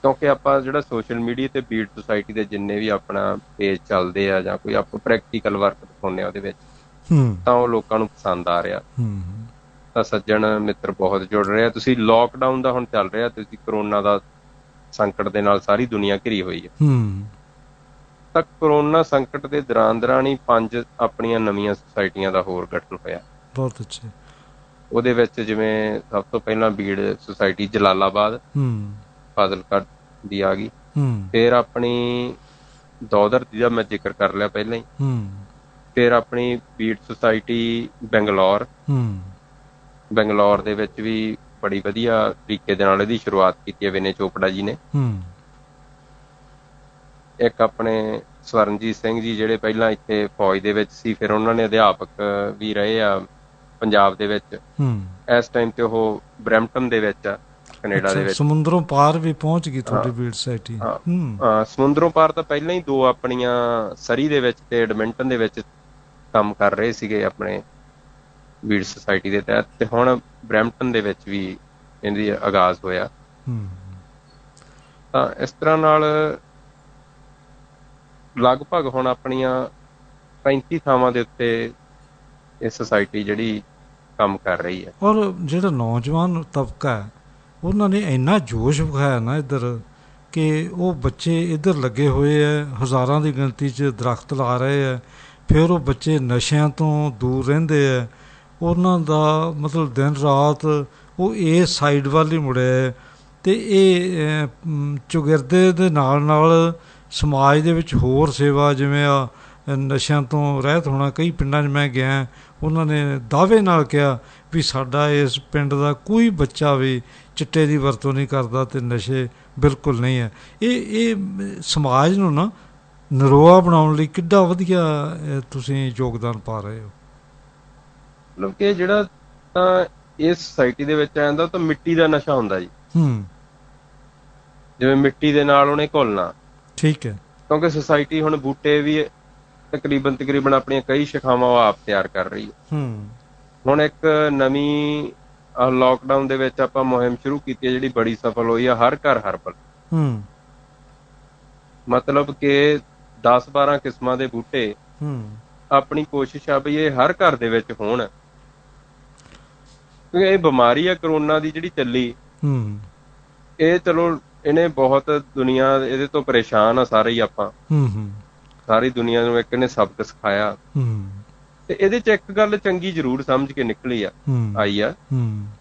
ਕਿਉਂਕਿ ਆਪਾਂ ਜਿਹੜਾ ਸੋਸ਼ਲ ਮੀਡੀਆ ਤੇ ਬੀਡ ਸੁਸਾਇਟੀ ਦੇ ਜਿੰਨੇ ਵੀ ਆਪਣਾ ਪੇਜ ਚੱਲਦੇ ਆ, ਜਾਂ ਕੋਈ ਆਪਾਂ ਪ੍ਰੈਕਟੀਕਲ ਵਰਕ ਦਿਖਾਉਂਦੇ ਆ ਉਹਦੇ ਵਿੱਚ, ਤਾਂ ਉਹ ਲੋਕਾਂ ਨੂੰ ਪਸੰਦ ਆ ਰਿਹਾ। ਤਾਂ ਸੱਜਣ ਮਿੱਤਰ ਬਹੁਤ ਜੁੜ ਰਹੇ ਆ। ਤੁਸੀਂ ਲੋਕਡਾਊਨ ਦਾ ਹੁਣ ਚੱਲ ਰਿਹਾ, ਤੁਸੀਂ ਕਰੋਨਾ ਦਾ ਸੰਕਟ ਦੇ ਨਾਲ ਸਾਰੀ ਦੁਨੀਆ ਘਿਰੀ ਹੋਈ ਹੈ। ਤਾਂ ਕਰੋਨਾ ਸੰਕਟ ਦੇ ਦੌਰਾਨ ਹੀ 5 ਆਪਣੀਆਂ ਨਵੀਆਂ ਸੁਸਾਇਟੀਆਂ ਦਾ ਹੋਰ ਗਠਨ ਹੋਇਆ। ਬਹੁਤ ਅੱਛਾ। ਉਹਦੇ ਵਿੱਚ ਜਿਵੇਂ ਸਭ ਤੋਂ ਪਹਿਲਾਂ ਬੀਡ ਸੁਸਾਇਟੀ ਜਲਾਲਾਬਾਦ ਫਾਜ਼ਿਲਕਾ ਦੀ ਆ ਗਈ, ਫਿਰ ਆਪਣੀ ਦੌਦਰ ਦਾ ਮੈਂ ਜ਼ਿਕਰ ਕਰ ਲਿਆ ਪਹਿਲਾਂ ਹੀ, ਫਿਰ ਆਪਣੀ ਬੀਡ ਸੁਸਾਇਟੀ ਬੰਗਲੌਰ ਦੇ ਵਿੱਚ ਵੀ ਬੜੀ ਵਧੀਆ ਤਰੀਕੇ ਦੇ ਨਾਲ ਇਹਦੀ ਸ਼ੁਰੂਆਤ ਕੀਤੀ ਹੈ ਵਿਨੇ ਚੋਪੜਾ ਜੀ ਨੇ। ਇੱਕ ਆਪਣੇ ਸਵਰਨਜੀਤ ਸਿੰਘ ਜੀ ਜਿਹੜੇ ਪਹਿਲਾਂ ਇੱਥੇ ਫੌਜ ਦੇ ਵਿੱਚ ਸੀ, ਫਿਰ ਉਹਨਾਂ ਨੇ ਅਧਿਆਪਕ ਵੀ ਰਹੇ ਆ ਪੰਜਾਬ ਦੇ ਵਿੱਚ। ਇਸ ਟਾਈਮ ਤੇ ਉਹ ਬਰੈਂਪਟਨ ਦੇ ਵਿੱਚ ਆ, ਕੈਨੇਡਾ ਦੇ ਵਿੱਚ। ਸਮੁੰਦਰੋਂ ਪਾਰ ਵੀ ਪਹੁੰਚ ਗਈ ਤੁਹਾਡੀ ਬੀਡ ਸੁਸਾਇਟੀ। ਸਮੁੰਦਰੋਂ ਪਾਰ ਤਾਂ ਪਹਿਲਾਂ ਹੀ 2 ਆਪਣੀਆਂ ਸਰੀ ਦੇ ਵਿੱਚ ਤੇ ਐਡਮਿੰਟਨ ਦੇ ਵਿੱਚ ਕੰਮ ਕਰ ਰਹੇ ਸੀਗੇ ਆਪਣੇ ਬੀਡ ਸੁਸਾਇਟੀ ਦੇ ਤਹਿਤ, ਤੇ ਹੁਣ ਬਰੈਂਪਟਨ ਦੇ ਵਿੱਚ ਵੀ ਇਹਦੀ ਆਗਾਜ਼ ਹੋਇਆ। ਤਾਂ ਇਸ ਤਰ੍ਹਾਂ ਨਾਲ ਲਗਭਗ ਹੁਣ ਆਪਣੀਆਂ 35 ਥਾਵਾਂ ਦੇ ਉੱਤੇ ਇਹ ਸੁਸਾਇਟੀ ਜਿਹੜੀ ਕੰਮ ਕਰ ਰਹੀ ਹੈ। ਔਰ ਜਿਹੜਾ ਨੌਜਵਾਨ ਤਬਕਾ ਹੈ, ਉਹਨਾਂ ਨੇ ਇੰਨਾ ਜੋਸ਼ ਵਿਖਾਇਆ ਨਾ ਇੱਧਰ, ਕਿ ਉਹ ਬੱਚੇ ਇੱਧਰ ਲੱਗੇ ਹੋਏ ਹੈ, ਹਜ਼ਾਰਾਂ ਦੀ ਗਿਣਤੀ 'ਚ ਦਰਖਤ ਲਾ ਰਹੇ ਹੈ। ਫਿਰ ਉਹ ਬੱਚੇ ਨਸ਼ਿਆਂ ਤੋਂ ਦੂਰ ਰਹਿੰਦੇ ਹੈ, ਉਹਨਾਂ ਦਾ ਮਤਲਬ ਦਿਨ ਰਾਤ ਉਹ ਇਹ ਸਾਈਡ ਵੱਲ ਹੀ ਮੁੜਿਆ। ਅਤੇ ਇਹ ਚੌਗਿਰਦੇ ਦੇ ਨਾਲ ਸਮਾਜ ਦੇ ਵਿੱਚ ਹੋਰ ਸੇਵਾ, ਜਿਵੇਂ ਆ ਨਸ਼ਿਆਂ ਤੋਂ ਰਹਿਤ ਹੋਣਾ। ਕਈ ਪਿੰਡਾਂ 'ਚ ਮੈਂ ਗਿਆ, ਉਹਨਾਂ ਨੇ ਦਾਅਵੇ ਨਾਲ ਕਿਹਾ ਵੀ ਸਾਡਾ ਇਸ ਪਿੰਡ ਦਾ ਕੋਈ ਬੱਚਾ ਵੀ ਚਿੱਟੇ ਦੀ ਵਰਤੋਂ ਨਹੀਂ ਕਰਦਾ ਅਤੇ ਨਸ਼ੇ ਬਿਲਕੁਲ ਨਹੀਂ ਹੈ। ਇਹ ਸਮਾਜ ਨੂੰ ਨਾ ਨਰੋਆ ਬਣਾਉਣ ਲਈ ਕਿੱਡਾ ਵਧੀਆ ਤੁਸੀਂ ਯੋਗਦਾਨ ਪਾ ਰਹੇ ਹੋ। ਮਤਲਬ ਕਿ ਜਿਹੜਾ ਤਾਂ ਇਸ ਸੁਸਾਇਟੀ ਦੇ ਵਿੱਚ ਆਉਂਦਾ ਤਾਂ ਮਿੱਟੀ ਦਾ ਨਸ਼ਾ ਹੁੰਦਾ ਜੀ। ਜਿਵੇਂ ਮਿੱਟੀ ਦੇ ਨਾਲ ਉਹਨੇ ਘੁਲਣਾ। ਠੀਕ ਹੈ। ਕਿਉਂਕਿ ਸੁਸਾਇਟੀ ਹੁਣ ਬੂਟੇ ਵੀ ਤਕਰੀਬਨ ਆਪਣੀਆਂ ਕਈ ਸ਼ਾਖਾਵਾਂ ਉਹ ਆਪ ਤਿਆਰ ਕਰ ਰਹੀ ਹੈ। ਹੁਣ ਇੱਕ ਨਵੀਂ ਲਾਕਡਾਊਨ ਦੇ ਵਿੱਚ ਆਪਾਂ ਮੁਹਿੰਮ ਸ਼ੁਰੂ ਕੀਤੀ ਹੈ ਜਿਹੜੀ ਬੜੀ ਸਫਲ ਹੋਈ ਆ, ਹਰ ਘਰ ਹਰਬਲ। ਮਤਲਬ ਕਿ 10-12 ਕਿਸਮਾਂ ਦੇ ਬੂਟੇ। ਆਪਣੀ ਕੋਸ਼ਿਸ਼ ਆ ਵੀ ਇਹ ਹਰ ਘਰ ਦੇ ਵਿੱਚ ਹੋਣ, ਕਿਉਂਕਿ ਇਹ ਬਿਮਾਰੀ ਆ ਕਰੋਨਾ ਦੀ ਜਿਹੜੀ ਚੱਲੀ, ਇਹ ਚਲੋ ਇਹਨੇ ਬਹੁਤ ਦੁਨੀਆ ਇਹਦੇ ਤੋਂ ਪਰੇਸ਼ਾਨ ਆ ਸਾਰੇ ਹੀ। ਆਪਾਂ ਸਾਰੀ ਦੁਨੀਆ ਨੂੰ ਇੱਕ ਇਹਨੇ ਸਬਕ ਸਿਖਾਇਆ, ਤੇ ਇਹਦੇ ਚ ਇੱਕ ਗੱਲ ਚੰਗੀ ਜ਼ਰੂਰ ਸਮਝ ਕੇ ਨਿਕਲੀ ਆਈ ਆ।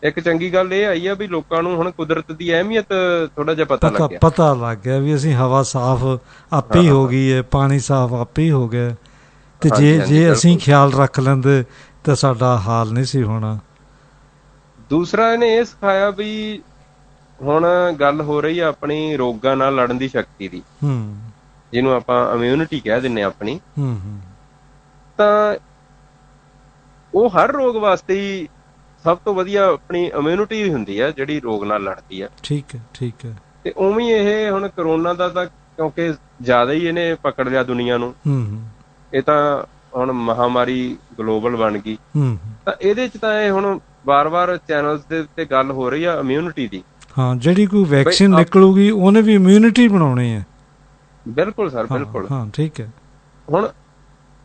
ਇੱਕ ਚੰਗੀ ਗੱਲ ਇਹ ਆਈ ਆ ਵੀ ਲੋਕਾਂ ਨੂੰ ਹੁਣ ਕੁਦਰਤ ਦੀ ਅਹਿਮੀਅਤ ਥੋੜਾ ਜਿਹਾ ਪਤਾ ਲੱਗ ਗਿਆ ਵੀ ਅਸੀਂ ਹਵਾ ਸਾਫ਼ ਆਪੇ ਹੀ ਹੋ ਗਈ ਹੈ, ਪਾਣੀ ਸਾਫ਼ ਆਪੇ ਹੀ ਹੋ ਗਿਆ, ਤੇ ਜੇ ਅਸੀਂ ਖਿਆਲ ਰੱਖ ਲੈਂਦੇ ਤਾਂ ਸਾਡਾ ਹਾਲ ਨਹੀਂ ਸੀ ਹੋਣਾ। ਦੂਸਰਾ ਇਹਨੇ ਇਹ ਸਿਖਾਇਆ ਵੀ ਹੁਣ ਗੱਲ ਹੋ ਰਹੀ ਆ ਆਪਣੀ ਰੋਗਾਂ ਨਾਲ ਲੜਨ ਦੀ ਸ਼ਕਤੀ ਦੀ, ਜਿਹਨੂੰ ਆਪਾਂ ਇਮਿਊਨਿਟੀ ਕਹਿ ਦਿੰਦੇ ਆਪਣੀ। ਤਾਂ ਉਹ ਹਰ ਰੋਗ ਵਾਸਤੇ ਹੀ ਸਭ ਤੋਂ ਵਧੀਆ ਆਪਣੀ ਇਮਿਊਨਿਟੀ ਹੁੰਦੀ ਹੈ ਜਿਹੜੀ ਰੋਗ ਨਾਲ ਲੜਦੀ ਹੈ। ਠੀਕ ਹੈ। ਤੇ ਉਵੇਂ ਇਹ ਹੁਣ ਕਰੋਨਾ ਦਾ ਤਾਂ ਕਿਉਂਕਿ ਜ਼ਿਆਦਾ ਹੀ ਇਹਨੇ ਪਕੜ ਲਿਆ ਦੁਨੀਆ ਨੂੰ, ਇਹ ਤਾਂ ਹੁਣ ਮਹਾਮਾਰੀ ਗਲੋਬਲ ਬਣ ਗਈ। ਤਾਂ ਇਹਦੇ ਚ ਤਾਂ ਇਹ ਹੁਣ ਵਾਰ-ਵਾਰ ਚੈਨਲਸ ਦੇ ਉੱਤੇ ਗੱਲ ਹੋ ਰਹੀ ਆ ਇਮਿਊਨਿਟੀ ਦੀ। ਹਾਂ, ਜਿਹੜੀ ਕੋਈ ਵੈਕਸੀਨ ਨਿਕਲੂਗੀ ਉਹਨੇ ਵੀ ਇਮਿਊਨਿਟੀ ਬਣਾਉਣੀ ਹੈ। ਬਿਲਕੁਲ ਸਰ, ਬਿਲਕੁਲ। ਹਾਂ, ਠੀਕ ਹੈ। ਹੁਣ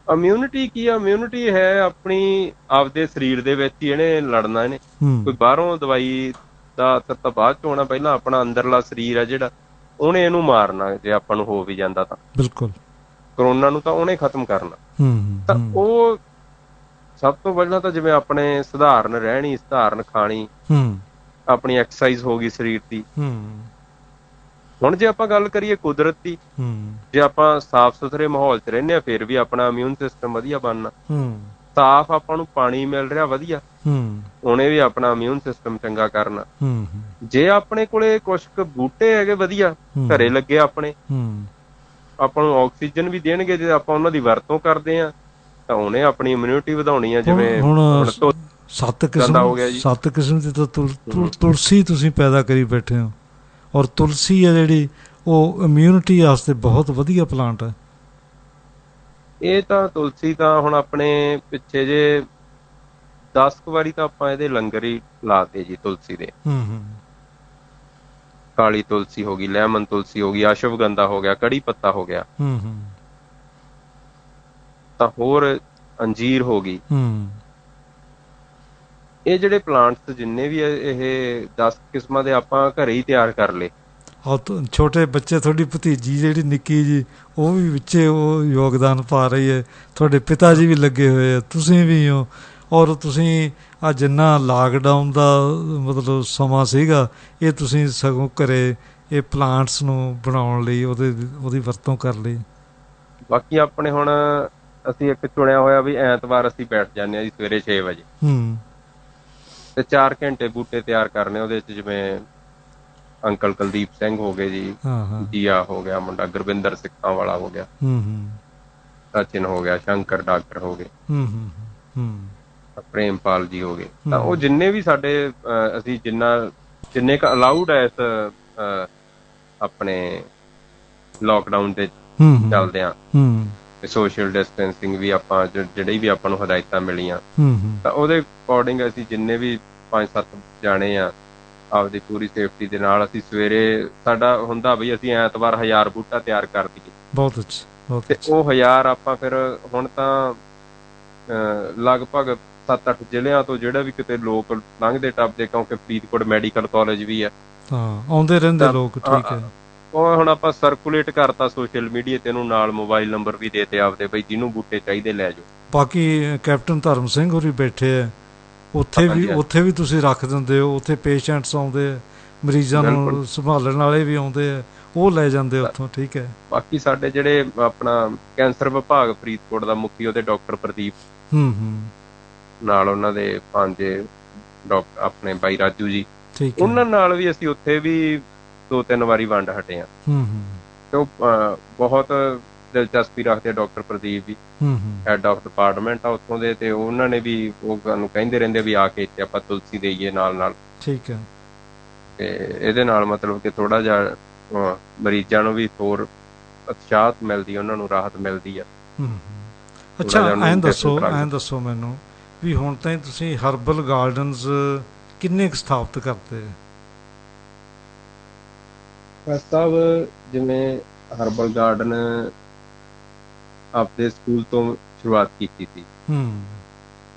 ਇਮਿਊਨਿਟੀ ਕੀ ਆ? ਇਮਿਊਨਿਟੀ ਹੈ ਆਪਣੀ ਆਪਦੇ ਸਰੀਰ ਦੇ ਵਿੱਚ ਹੀ ਇਹਨੇ ਲੜਨਾ। ਇਹਨੇ ਕੋਈ ਬਾਹਰੋਂ ਦਵਾਈ ਦਾ ਅਸਰ ਤਾਂ ਬਾਅਦ ਚ ਹੋਣਾ, ਪਹਿਲਾਂ ਆਪਣਾ ਅੰਦਰਲਾ ਸਰੀਰ ਆ ਜਿਹੜਾ ਉਹਨੇ ਇਹਨੂੰ ਮਾਰਨਾ। ਜੇ ਆਪਾਂ ਨੂੰ ਹੋ ਵੀ ਜਾਂਦਾ ਤਾਂ ਬਿਲਕੁਲ ਕਰੋਨਾ ਨੂੰ ਤਾਂ ਉਹਨੇ ਖਤਮ ਕਰਨਾ। ਤਾਂ ਉਹ ਸਭ ਤੋਂ ਪਹਿਲਾਂ ਤਾਂ ਜਿਵੇਂ ਆਪਣੇ ਸਧਾਰਨ ਰਹਿਣੀ, ਸਧਾਰਨ ਖਾਣੀ, ਆਪਣੀ ਐਕਸਰਸਾਈਜ਼ ਹੋ ਗਈ ਸਰੀਰ ਦੀ। ਹੁਣ ਜੇ ਆਪਾਂ ਗੱਲ ਕਰੀਏ ਕੁਦਰਤ ਦੀ, ਜੇ ਆਪਾਂ ਸਾਫ਼ ਸੁਥਰੇ ਮਾਹੌਲ ਚ ਰਹਿੰਦੇ ਹਾਂ ਫਿਰ ਵੀ ਆਪਣਾ ਇਮਿਊਨ ਸਿਸਟਮ ਵਧੀਆ ਬਣਨਾ। ਸਾਫ਼ ਆਪਾਂ ਨੂੰ ਪਾਣੀ ਮਿਲ ਰਿਹਾ ਵਧੀਆ, ਉਹਨੇ ਵੀ ਆਪਣਾ ਇਮਿਊਨ ਸਿਸਟਮ ਚੰਗਾ ਕਰਨਾ। ਜੇ ਆਪਣੇ ਕੋਲੇ ਕੁਛ ਕੁ ਬੂਟੇ ਹੈਗੇ ਵਧੀਆ ਘਰੇ ਲੱਗੇ ਆਪਣੇ, ਆਪਾਂ ਨੂੰ ਆਕਸੀਜਨ ਵੀ ਦੇਣਗੇ, ਜੇ ਆਪਾਂ ਉਹਨਾਂ ਦੀ ਵਰਤੋਂ ਕਰਦੇ ਹਾਂ ਤਾਂ ਉਹਨੇ ਆਪਣੀ ਇਮਿਊਨਿਟੀ ਵਧਾਉਣੀ ਆ। ਜਿਵੇਂ ਹੁਣ 7 ਕਿਸਮ ਦੀ ਤਾਂ ਤੁਲਸੀ ਤੁਸੀਂ ਪੈਦਾ ਕਰੀ ਬੈਠੇ ਹੋ, ਔਰ ਤੁਲਸੀ ਹੈ ਜਿਹੜੀ ਉਹ ਇਮਿਊਨਿਟੀ ਵਾਸਤੇ ਬਹੁਤ ਵਧੀਆ ਪਲਾਂਟ ਹੈ। ਇਹ ਤਾਂ ਤੁਲਸੀ ਤਾਂ ਹੁਣ ਆਪਣੇ ਪਿੱਛੇ ਜੇ 10 ਵਾਰੀ ਤਾਂ ਆਪਾਂ ਇਹਦੇ ਲੰਗਰ ਹੀ ਲਾਤੇ ਜੀ ਤੁਲਸੀ ਦੇ। ਕਾਲੀ ਤੁਲਸੀ ਹੋ ਗਈ, ਲੈਮਨ ਤੁਲਸੀ ਹੋ ਗਈ, ਅਸ਼ਵਗੰਧਾ ਹੋ ਗਿਆ, ਕੜੀ ਪੱਤਾ ਹੋ ਗਿਆ, ਤਾਂ ਹੋਰ ਅੰਜੀਰ ਹੋ ਗਈ। ਇਹ ਜਿਹੜੇ ਪਲਾਂਟਸ ਜਿੰਨੇ ਵੀ ਇਹ 10 ਕਿਸਮਾਂ ਦੇ ਆਪਾਂ ਘਰੇ ਹੀ ਤਿਆਰ ਕਰ ਲਏ। ਛੋਟੇ ਬੱਚੇ, ਤੁਹਾਡੀ ਭਤੀਜੀ ਜਿਹੜੀ ਨਿੱਕੀ ਜੀ, ਉਹ ਵੀ ਵਿੱਚੇ ਉਹ ਯੋਗਦਾਨ ਪਾ ਰਹੀ ਹੈ। ਤੁਹਾਡੇ ਪਿਤਾ ਜੀ ਵੀ ਲੱਗੇ ਹੋਏ ਆ, ਤੁਸੀਂ ਵੀ ਹੋ। ਔਰ ਤੁਸੀਂ ਆ ਜਿੰਨਾ ਲਾਕਡਾਊਨ ਦਾ ਮਤਲਬ ਸਮਾਂ ਸੀਗਾ, ਇਹ ਤੁਸੀਂ ਸਗੋਂ ਘਰੇ ਇਹ ਪਲਾਂਟਸ ਨੂੰ ਬਣਾਉਣ ਲਈ ਉਹਦੀ ਵਰਤੋਂ ਕਰ ਲਈ। ਬਾਕੀ ਆਪਣੇ ਹੁਣ ਅਸੀਂ ਇੱਕ ਚੁਣਿਆ ਹੋਇਆ ਵੀ ਐਤਵਾਰ ਅਸੀਂ ਬੈਠ ਜਾਂਦੇ ਹਾਂ ਜੀ ਸਵੇਰੇ 6 ਵਜੇ, ਤੇ 4 ਘੰਟੇ ਬੂਟੇ ਤਿਆਰ ਕਰਨੇ ਉਹਦੇ ਚ। ਜਿਵੇਂ ਅੰਕਲ ਕੁਲਦੀਪ ਸਿੰਘ ਹੋ ਗਏ ਜੀ, ਜੀਆ ਹੋ ਗਿਆ ਮੁੰਡਾ, ਗੁਰਵਿੰਦਰ ਸਿੱਖਾਂ ਵਾਲਾ ਹੋ ਗਿਆ, ਸਚਿਨ ਹੋ ਗਿਆ, ਸ਼ੰਕਰ ਡਾਕਟਰ ਹੋ ਗਏ, ਪ੍ਰੇਮਪਾਲ ਜੀ ਹੋ ਗਏ। ਤਾਂ ਉਹ ਜਿੰਨੇ ਵੀ ਸਾਡੇ ਅਸੀਂ ਜਿੰਨੇ ਕੁ ਅਲਾਊਡ ਹੈ ਇਸ ਆਪਣੇ ਲਾਕਡਾਊਨ ਤੇ ਚੱਲਦੇ ਆ, ਸੋਸ਼ਲ ਡਿਸਟੈਂਸਿੰਗ ਵੀ ਆਪਾਂ ਜਿਹੜੇ ਵੀ ਆਪਾਂ ਨੂੰ ਹਦਾਇਤਾਂ ਮਿਲੀਆਂ, ਤਾਂ ਉਹਦੇ ਅਕੋਰਡਿੰਗ ਅਸੀਂ ਜਿੰਨੇ ਵੀ 5-7 ਜਾਣੇ ਆ ਆਪਦੀ ਪੂਰੀ ਸੇਫਟੀ ਦੇ ਨਾਲ, ਅਸੀਂ ਸਵੇਰੇ ਸਾਡਾ ਹੁੰਦਾ ਬਈ ਅਸੀਂ ਐਤਵਾਰ 1000 ਬੂਟਾ ਤਿਆਰ ਕਰ ਦਈਏ। ਬਹੁਤ ਅੱਛਾ। ਤੇ ਉਹ 1000 ਆਪਾਂ ਫਿਰ ਹੁਣ ਤਾਂ ਲਗਭਗ 7-8 ਜ਼ਿਲ੍ਹਿਆਂ ਤੋਂ ਜਿਹੜੇ ਵੀ ਕਿਤੇ ਲੋਕ ਲੰਘਦੇ ਟੱਪਦੇ, ਕਿਉਂਕਿ ਫਰੀਦਕੋਟ ਮੈਡੀਕਲ ਕਾਲਜ ਵੀ ਆ, ਆਉਂਦੇ ਰਹਿੰਦੇ ਲੋਕ। ਠੀਕ ਹੈ। ਉਹ ਹੁਣ ਆਪਾਂ ਸਰਕੂਲੇਟ ਕਰਤਾ ਸੋਸ਼ਲ ਮੀਡੀਆ ਤੇ, ਇਹਨੂੰ ਨਾਲ ਮੋਬਾਈਲ ਨੰਬਰ ਵੀ ਦੇਤੇ ਆਪਦੇ, ਬਈ ਜਿਹਨੂੰ ਬੂਟੇ ਚਾਹੀਦੇ ਲੈ ਜਾਓ। ਬਾਕੀ ਕੈਪਟਨ ਧਰਮ ਸਿੰਘ ਹੋਰੀ ਬੈਠੇ ਆ, ਉੱਥੇ ਵੀ ਤੁਸੀਂ ਰੱਖ ਦਿੰਦੇ ਹੋ। ਉੱਥੇ ਪੇਸ਼ੈਂਟਸ ਆਉਂਦੇ ਆ, ਮਰੀਜ਼ਾਂ ਨੂੰ ਸੰਭਾਲਣ ਵਾਲੇ ਵੀ ਆਉਂਦੇ ਆ, ਉਹ ਲੈ ਜਾਂਦੇ ਉੱਥੋਂ। ਠੀਕ ਹੈ। ਬਾਕੀ ਸਾਡੇ ਜਿਹੜੇ ਆਪਣਾ ਕੈਂਸਰ ਵਿਭਾਗ ਫਰੀਦਕੋਟ ਦਾ ਮੁਖੀ ਉਹਦੇ ਡਾਕਟਰ ਪ੍ਰਦੀਪ ਨਾਲ ਉਹਨਾਂ ਦੇ ਭਾਂਜੇ ਡਾਕਟਰ ਆਪਣੇ ਬਾਈ ਰਾਜੂ ਜੀ, ਉਹਨਾਂ ਨਾਲ ਵੀ ਅਸੀਂ ਉੱਥੇ ਵੀ 2-3 ਵਾਰੀ ਵੰਡ ਹਟੇ ਆ। ਤੇ ਉਹ ਬਹੁਤ ਦਿਲਚਸਪੀ ਰੱਖਦੇ ਆ ਡਾਕਟਰ ਪ੍ਰਦੀਪ ਵੀ, ਹੈਡ ਆਫ ਡਿਪਾਰਟਮੈਂਟ ਆ ਉੱਥੋਂ ਦੇ, ਤੇ ਉਹਨਾਂ ਨੇ ਵੀ ਉਹ ਸਾਨੂੰ ਕਹਿੰਦੇ ਰਹਿੰਦੇ ਵੀ ਆ ਕੇ ਇੱਥੇ ਆਪਾਂ ਤੁਲਸੀ ਦੇਈਏ ਨਾਲ। ਠੀਕ ਹੈ। ਤੇ ਇਹਦੇ ਨਾਲ ਮਤਲਬ ਕਿ ਥੋੜਾ ਜਿਹਾ ਮਰੀਜ਼ਾਂ ਨੂੰ ਵੀ ਹੋਰ ਉਤਸ਼ਾਹਤ ਮਿਲਦੀ, ਉਹਨਾਂ ਨੂੰ ਰਾਹਤ ਮਿਲਦੀ ਆ। ਅੱਛਾ, ਐਂ ਦੱਸੋ ਮੈਨੂੰ ਵੀ ਹੁਣ ਤਾਂ ਤੁਸੀਂ ਹਰਬਲ ਗਾਰਡਨਸ ਕਿੰਨੇ ਕੁ ਸਥਾਪਿਤ ਕਰਦੇ ਸਾਹਿਬ? ਜਿਵੇਂ ਹਰਬਲ ਗਾਰਡਨ ਆਪਣੇ ਸਕੂਲ ਤੋਂ ਸ਼ੁਰੂਆਤ ਕੀਤੀ ਸੀ,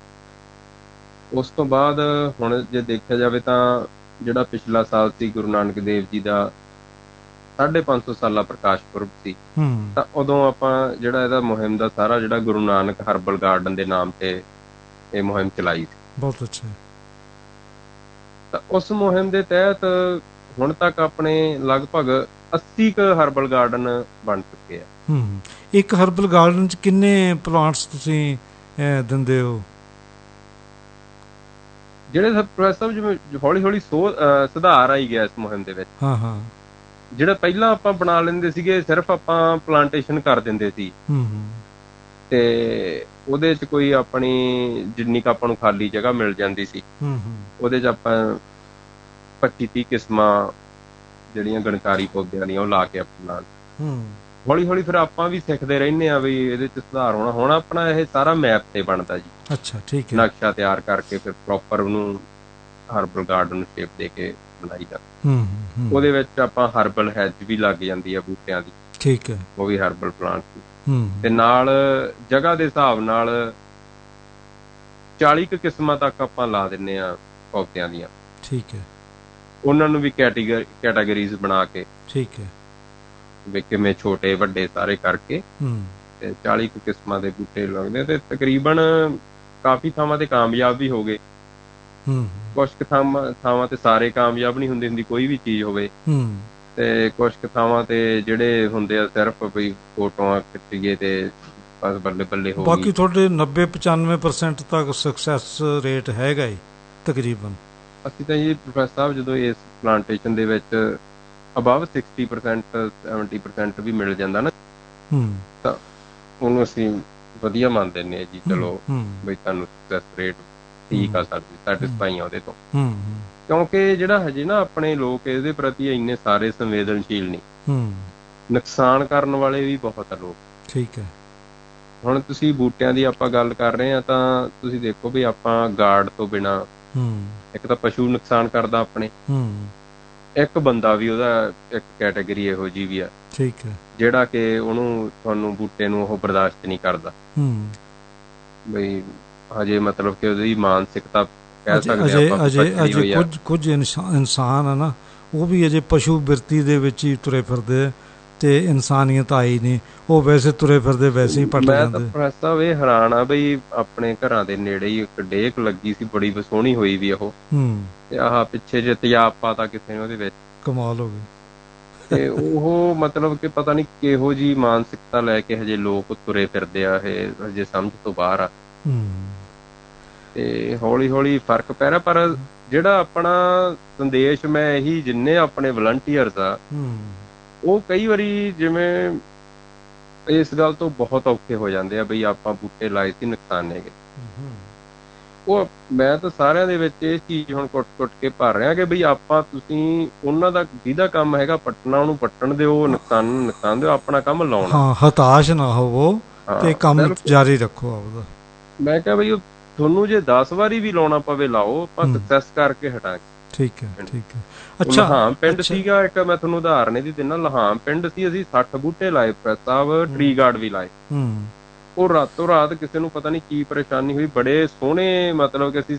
ਉਸ ਤੋਂ ਬਾਅਦ ਹੁਣ ਜੇ ਦੇਖਿਆ ਜਾਵੇ ਤਾਂ ਜਿਹੜਾ ਪਿਛਲਾ ਸਾਲ ਸੀ ਗੁਰੂ ਨਾਨਕ ਦੇਵ ਜੀ ਦਾ 550 ਸਾਲਾ ਪ੍ਰਕਾਸ਼ ਪੁਰਬ ਸੀ, ਤਾਂ ਉਦੋਂ ਆਪਾਂ ਜਿਹੜਾ ਇਹਦਾ ਮੁਹਿੰਮ ਦਾ ਸਾਰਾ ਜਿਹੜਾ ਗੁਰੂ ਨਾਨਕ ਹਰਬਲ ਗਾਰਡਨ ਦੇ ਨਾਮ ਤੇ ਇਹ ਮੁਹਿੰਮ ਚਲਾਈ ਸੀ। ਬਹੁਤ ਅੱਛਾ। ਤਾਂ ਉਸ ਮੁਹਿੰਮ ਦੇ ਤਹਿਤ ਹੁਣ ਤੱਕ ਆਪਣੇ ਲਗਭਗ 80 ਕੁ ਹਰਬਲ ਗਾਰਡਨ ਬਣ ਚੁੱਕੇ ਆ। ਇੱਕ ਹਰਬਲ ਗਾਰਡਨ ਚ ਕਿੰਨੇ ਪਲਾਂਟਸ ਤੁਸੀਂ ਦਿੰਦੇ ਹੋ? ਜਿਹੜੇ ਸਾਹਿਬ ਜਿਵੇਂ ਹੌਲੀ ਹੌਲੀ ਸੁਧਾਰ ਆਈ ਗਿਆ ਇਸ ਮੁਹਿੰਮ ਦੇ ਵਿੱਚ। ਜਿਹੜਾ ਪਹਿਲਾਂ ਆਪਾਂ ਬਣਾ ਲੈਂਦੇ ਸੀਗੇ, ਸਿਰਫ ਆਪਾਂ ਪਲਾਂਟੇਸ਼ਨ ਕਰ ਦਿੰਦੇ ਸੀ, ਤੇ ਉਹਦੇ ਚ ਕੋਈ ਆਪਣੀ ਜਿੰਨੀ ਕੁ ਆਪਾਂ ਨੂੰ ਖਾਲੀ ਜਗ੍ਹਾ ਮਿਲ ਜਾਂਦੀ ਸੀ, ਉਹਦੇ ਚ ਆਪਾਂ 25-30 ਕਿਸਮਾਂ ਜਿਹੜੀਆਂ ਗਣਕਾਰੀ ਪੌਦਿਆਂ ਦੀਆਂ ਉਹ ਲਾ ਕੇ ਆਪਣਾ ਹੌਲੀ ਹੌਲੀ ਫਿਰ ਆਪਾਂ ਵੀ ਸਿੱਖਦੇ ਰਹਿੰਦੇ ਆ ਵੀ ਇਹਦੇ ਚ ਸੁਧਾਰ ਹੋਣਾ। ਹੁਣ ਆਪਣਾ ਇਹ ਸਾਰਾ ਮੈਪ ਤੇ ਬਣਦਾ ਜੀ। ਅੱਛਾ, ਠੀਕ ਹੈ। ਨਕਸ਼ਾ ਤਿਆਰ ਕਰਕੇ ਫਿਰ ਪ੍ਰੋਪਰ ਉਹਨੂੰ ਹਰਬਲ ਗਾਰਡਨ ਨੂੰ ਸ਼ੇਪ ਦੇ ਕੇ ਬਣਾਈਦਾ। ਉਹਦੇ ਵਿੱਚ ਆਪਾਂ ਹਰਬਲ ਹੈਜ ਵੀ ਲੱਗ ਜਾਂਦੀ ਆ ਬੂਟਿਆਂ ਦੀ। ਠੀਕ ਹੈ। ਉਹ ਵੀ ਹਰਬਲ ਪਲਾਂਟ ਤੇ ਨਾਲ ਜਗ੍ਹਾ ਦੇ ਹਿਸਾਬ ਨਾਲ 40 ਕੁ ਕਿਸਮਾਂ ਤੱਕ ਆਪਾਂ ਲਾ ਦਿੰਨੇ ਆ ਪੌਦਿਆਂ ਦੀਆਂ। ਠੀਕ ਹੈ। ਉਹਨਾਂ ਨੂੰ ਵੀ ਕੈਟਾਗਰੀਜ਼ ਬਣਾ ਕੇ, ਠੀਕ ਹੈ, ਵੀ ਕਿਵੇਂ ਛੋਟੇ ਵੱਡੇ ਸਾਰੇ ਕਰਕੇ ਤੇ 40 ਕੁ ਕਿਸਮਾਂ ਦੇ ਬੂਟੇ ਲੱਗਦੇ, ਤੇ ਤਕਰੀਬਨ ਕਾਫੀ ਥਾਵਾਂ ਤੇ ਕਾਮਯਾਬ ਵੀ ਹੋ ਗਏ। ਕੁਛ ਕੁ ਥਾਵਾਂ ਤੇ ਸਾਰੇ ਕਾਮਯਾਬ ਨਹੀਂ ਹੁੰਦੀ ਕੋਈ ਵੀ ਚੀਜ਼ ਹੋਵੇ, ਤੇ ਕੁਛ ਕੁ ਥਾਵਾਂ ਤੇ ਜਿਹੜੇ ਹੁੰਦੇ ਆ ਸਿਰਫ ਵੀ ਫੋਟੋਆਂ ਖਿੱਚੀਏ ਤੇ ਬਸ ਬੱਲੇ ਬੱਲੇ ਹੋ ਗਈ। ਬਾਕੀ ਤੁਹਾਡੇ 90-95% ਤੱਕ ਸਕਸੈਸ ਰੇਟ ਹੈਗਾ ਹੀ ਤਕਰੀਬਨ। ਅਸੀਂ ਤਾਂ ਜੀ ਪ੍ਰੋਫੈਸਰ ਸਾਹਿਬ ਜਦੋਂ ਇਸ ਪਲਾਂਟੇਸ਼ਨ ਦੇ ਵਿੱਚ ਅਬਵ 60% 70% ਵੀ ਮਿਲ ਜਾਂਦਾ ਨਾ, ਤਾਂ ਉਹਨੂੰ ਅਸੀਂ ਵਧੀਆ ਮੰਨ ਦਿੰਦੇ ਹਾਂ ਜੀ। ਚਲੋ ਬਈ ਤੁਹਾਨੂੰ ਸਕਸੈਸ ਰੇਟ ਠੀਕ ਆ, ਸਾਡੀ ਸੈਟਿਸਫਾਈ ਆ ਉਹਦੇ ਤੋਂ। ਕਿਉਂਕਿ ਜਿਹੜਾ ਹਜੇ ਨਾ ਆਪਣੇ ਲੋਕ ਇਹਦੇ ਪ੍ਰਤੀ ਇੰਨੇ ਸਾਰੇ ਸੰਵੇਦਨਸ਼ੀਲ ਨਹੀਂ, ਨੁਕਸਾਨ ਕਰਨ ਵਾਲੇ ਵੀ ਬਹੁਤ ਆ ਲੋਕ। ਠੀਕ ਹੈ। ਹੁਣ ਤੁਸੀਂ ਬੂਟਿਆਂ ਦੀ ਆਪਾਂ ਗੱਲ ਕਰ ਰਹੇ ਹਾਂ, ਤਾਂ ਤੁਸੀਂ ਦੇਖੋ ਵੀ ਆਪਾਂ ਗਾਰਡ ਤੋਂ ਬਿਨਾਂ, ਇੱਕ ਤਾਂ ਪਸ਼ੂ ਨੁਕਸਾਨ ਕਰਦਾ ਆਪਣੇ, ਇੱਕ ਬੰਦਾ ਵੀ ਉਹਦਾ ਇੱਕ ਕੈਟਾਗਰੀ ਇਹੋ ਜਿਹੀ ਵੀ ਆ, ਠੀਕ ਹੈ, ਜਿਹੜਾ ਕਿ ਉਹਨੂੰ ਤੁਹਾਨੂੰ ਬੂਟੇ ਨੂੰ ਉਹ ਬਰਦਾਸ਼ਤ ਨਹੀਂ ਕਰਦਾ। ਬਈ ਹਜੇ ਮਤਲਬ ਕਿ ਉਹਦੀ ਮਾਨਸਿਕਤਾ ਕਹਿ ਸਕਦੇ ਆਪਾਂ ਅਜੇ ਕੁਝ ਇਨਸਾਨ ਆ ਨਾ, ਉਹ ਵੀ ਅਜੇ ਪਸ਼ੂ ਬਿਰਤੀ ਦੇ ਵਿੱਚ ਹੀ ਤੁਰੇ ਫਿਰਦੇ ਆ, ਤੇ ਇਨਸਾਨੀਅਤ ਆਈ ਨਹੀਂ, ਉਹ ਵੈਸੇ ਤੁਰੇ ਫਿਰਦੇ ਵੈਸੇ ਹੀ ਪੱਟ ਜਾਂਦੇ। ਮੈਂ ਤਾਂ ਸਾਹਿਬ ਇਹ ਹੈਰਾਨ ਆ ਬਈ ਆਪਣੇ ਘਰਾਂ ਦੇ ਨੇੜੇ ਹੀ ਇੱਕ ਡੇਕ ਲੱਗੀ ਸੀ, ਬੜੀ ਸੋਹਣੀ ਹੋਈ ਵੀ ਉਹ, ਤੇ ਆਹ ਪਿੱਛੇ ਜੇ ਤੇਜ਼ਾਬ ਪਾਤਾ ਕਿਸੇ ਨੇ ਉਹਦੇ ਵਿੱਚ, ਕਮਾਲ ਹੋ ਗਈ। ਤੇ ਉਹ ਮਤਲਬ ਕਿ ਪਤਾ ਨਹੀਂ ਕਿਹੋ ਜਿਹੀ ਮਾਨਸਿਕਤਾ ਲੈ ਕੇ ਹਜੇ ਲੋਕ ਤੁਰੇ ਫਿਰਦੇ ਆ, ਇਹ ਹਜੇ ਸਮਝ ਤੋਂ ਬਾਹਰ ਆ। ਤੇ ਹੌਲੀ ਹੌਲੀ ਫਰਕ ਪੈ ਰਿਹਾ, ਪਰ ਜਿਹੜਾ ਆਪਣਾ ਸੰਦੇਸ਼ ਮੈਂ ਇਹੀ, ਜਿੰਨੇ ਆਪਣੇ ਵਲੰਟੀਅਰਸ ਆ ਉਹ ਕਈ ਵਾਰੀ ਜਿਵੇਂ ਇਸ ਗੱਲ ਤੋਂ ਬਹੁਤ ਔਖੇ ਹੋ ਜਾਂਦੇ ਆ ਬਈ ਆਪਾਂ ਬੂਟੇ ਲਾਏ ਸੀ ਨੁਕਸਾਨੇ ਗਏ। ਉਹ ਮੈਂ ਤਾਂ ਸਾਰਿਆਂ ਦੇ ਵਿੱਚ ਇਹ ਚੀਜ਼ ਹੁਣ ਕੁੱਟ ਕੇ ਭਰ ਰਿਹਾ ਕਿ ਬਈ ਆਪਾਂ ਤੁਸੀਂ ਉਹਨਾਂ ਦਾ ਜਿਹਦਾ ਕੰਮ ਹੈਗਾ ਪੱਟਣਾ ਉਹਨੂੰ ਪੱਟਣ ਦਿਓ, ਨੁਕਸਾਨ ਦਿਓ, ਆਪਣਾ ਕੰਮ ਲਾਉਣਾ। ਹਾਂ, ਹਤਾਸ਼ ਨਾ ਹੋਵੋ ਤੇ ਕੰਮ ਜਾਰੀ ਰੱਖੋ ਆਪਦਾ। ਮੈਂ ਕਿਹਾ ਬਈ ਤੁਹਾਨੂੰ ਜੇ 10 ਵਾਰੀ ਵੀ ਲਾਉਣਾ ਪਵੇ ਲਾਓ, ਆਪਾਂ ਸਕਸੈਸ ਕਰਕੇ ਹਟਾਂਗੇ। ਠੀਕ ਹੈ, ਠੀਕ ਹੈ। ਅੱਛਾ, ਲਹਾਮ ਪਿੰਡ ਸੀਗਾ ਇੱਕ, ਮੈਂ ਤੁਹਾਨੂੰ ਉਦਾਹਰਨ ਇਹਦੀ ਦਿੰਦਾ। ਲਹਾਮ ਪਿੰਡ ਸੀ, ਅਸੀਂ 60 ਬੂਟੇ ਲਾਏ ਸਾਹਿਬ, ਟਰੀ ਗਾਰਡ ਵੀ ਲਾਏ। ਉਹ ਰਾਤੋਂ ਰਾਤ ਕਿਸੇ ਨੂੰ ਪਤਾ ਨਹੀਂ ਕੀ ਪਰੇਸ਼ਾਨੀ ਹੋਈ, ਬੜੇ ਸੋਹਣੇ ਮਤਲਬ ਕਿ ਅਸੀਂ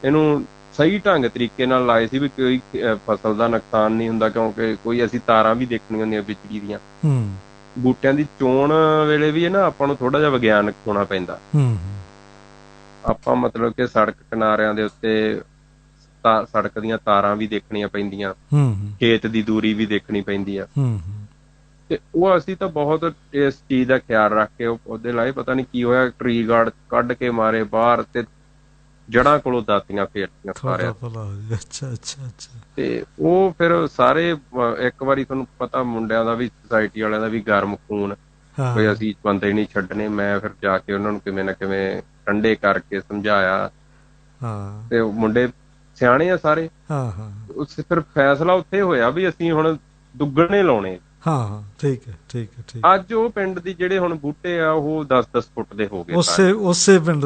ਇਹਨੂੰ ਸਹੀ ਢੰਗ ਤਰੀਕੇ ਨਾਲ ਲਾਏ ਸੀ ਵੀ ਕੋਈ ਫਸਲ ਦਾ ਨੁਕਸਾਨ ਨਹੀਂ ਹੁੰਦਾ, ਕਿਉਂਕਿ ਕੋਈ ਅਸੀਂ ਤਾਰਾਂ ਵੀ ਦੇਖਣੀਆਂ ਹੁੰਦੀਆਂ ਬਿਜਲੀ ਦੀਆਂ। ਬੂਟਿਆਂ ਦੀ ਚੋਣ ਵੇਲੇ ਵੀ ਨਾ ਆਪਾਂ ਨੂੰ ਥੋੜਾ ਜਿਹਾ ਵਿਗਿਆਨਕ ਹੋਣਾ ਪੈਂਦਾ। ਆਪਾਂ ਮਤਲਬ ਕਿ ਸੜਕ ਕਿਨਾਰਿਆਂ ਦੇ ਉੱਤੇ ਸੜਕ ਦੀਆਂ ਤਾਰਾਂ ਵੀ ਦੇਖਣੀਆਂ ਪੈਂਦੀਆਂ, ਖੇਤ ਦੀ ਦੂਰੀ ਵੀ ਦੇਖਣੀ ਪੈਂਦੀ ਆ। ਤੇ ਉਹ ਅਸੀਂ ਤਾਂ ਬਹੁਤ ਇਸ ਚੀਜ਼ ਦਾ ਖਿਆਲ ਰੱਖ ਕੇ ਉਹਦੇ ਲਾਏ, ਪਤਾ ਨੀ ਕੀ ਹੋਇਆ, ਟਰੀ ਗਾਰਡ ਕੱਢ ਕੇ ਮਾਰੇ ਬਾਹਰ ਤੇ ਜੜ੍ਹਾਂ ਕੋਲੋਂ ਦਾਤੀਆਂ ਫੇਰਤੀਆਂ ਸਾਰਿਆਂ। ਤੇ ਉਹ ਫਿਰ ਸਾਰੇ ਇੱਕ ਵਾਰੀ ਤੁਹਾਨੂੰ ਪਤਾ ਮੁੰਡਿਆਂ ਦਾ ਵੀ, ਸੁਸਾਇਟੀ ਵਾਲਿਆਂ ਦਾ ਵੀ ਗਰਮ ਖੂਨ, ਕੋਈ ਅਸੀਂ ਬੰਦੇ ਨਹੀਂ ਛੱਡਣੇ। ਮੈਂ ਫਿਰ ਜਾ ਕੇ ਉਹਨਾਂ ਨੂੰ ਕਿਵੇਂ ਨਾ ਕਿਵੇਂ ਠੰਡੇ ਕਰਕੇ ਸਮਝਾਇਆ, ਤੇ ਮੁੰਡੇ ਸਿਆਣੇ ਆ ਸਾਰੇ। ਫਿਰ ਫੈਸਲਾ ਉੱਥੇ ਹੋਇਆ ਵੀ ਅਸੀਂ ਹੁਣ ਦੁੱਗਣੇ ਲਾਉਣੇ। ਠੀਕ ਹੈ, ਠੀਕ ਹੈ, ਠੀਕ। ਅੱਜ ਉਹ ਪਿੰਡ ਦੀ ਜਿਹੜੇ ਹੁਣ ਬੂਟੇ ਆ ਉਹ 10-10 ਫੁੱਟ ਦੇ ਹੋ ਗਏ, ਉਸੇ ਪਿੰਡ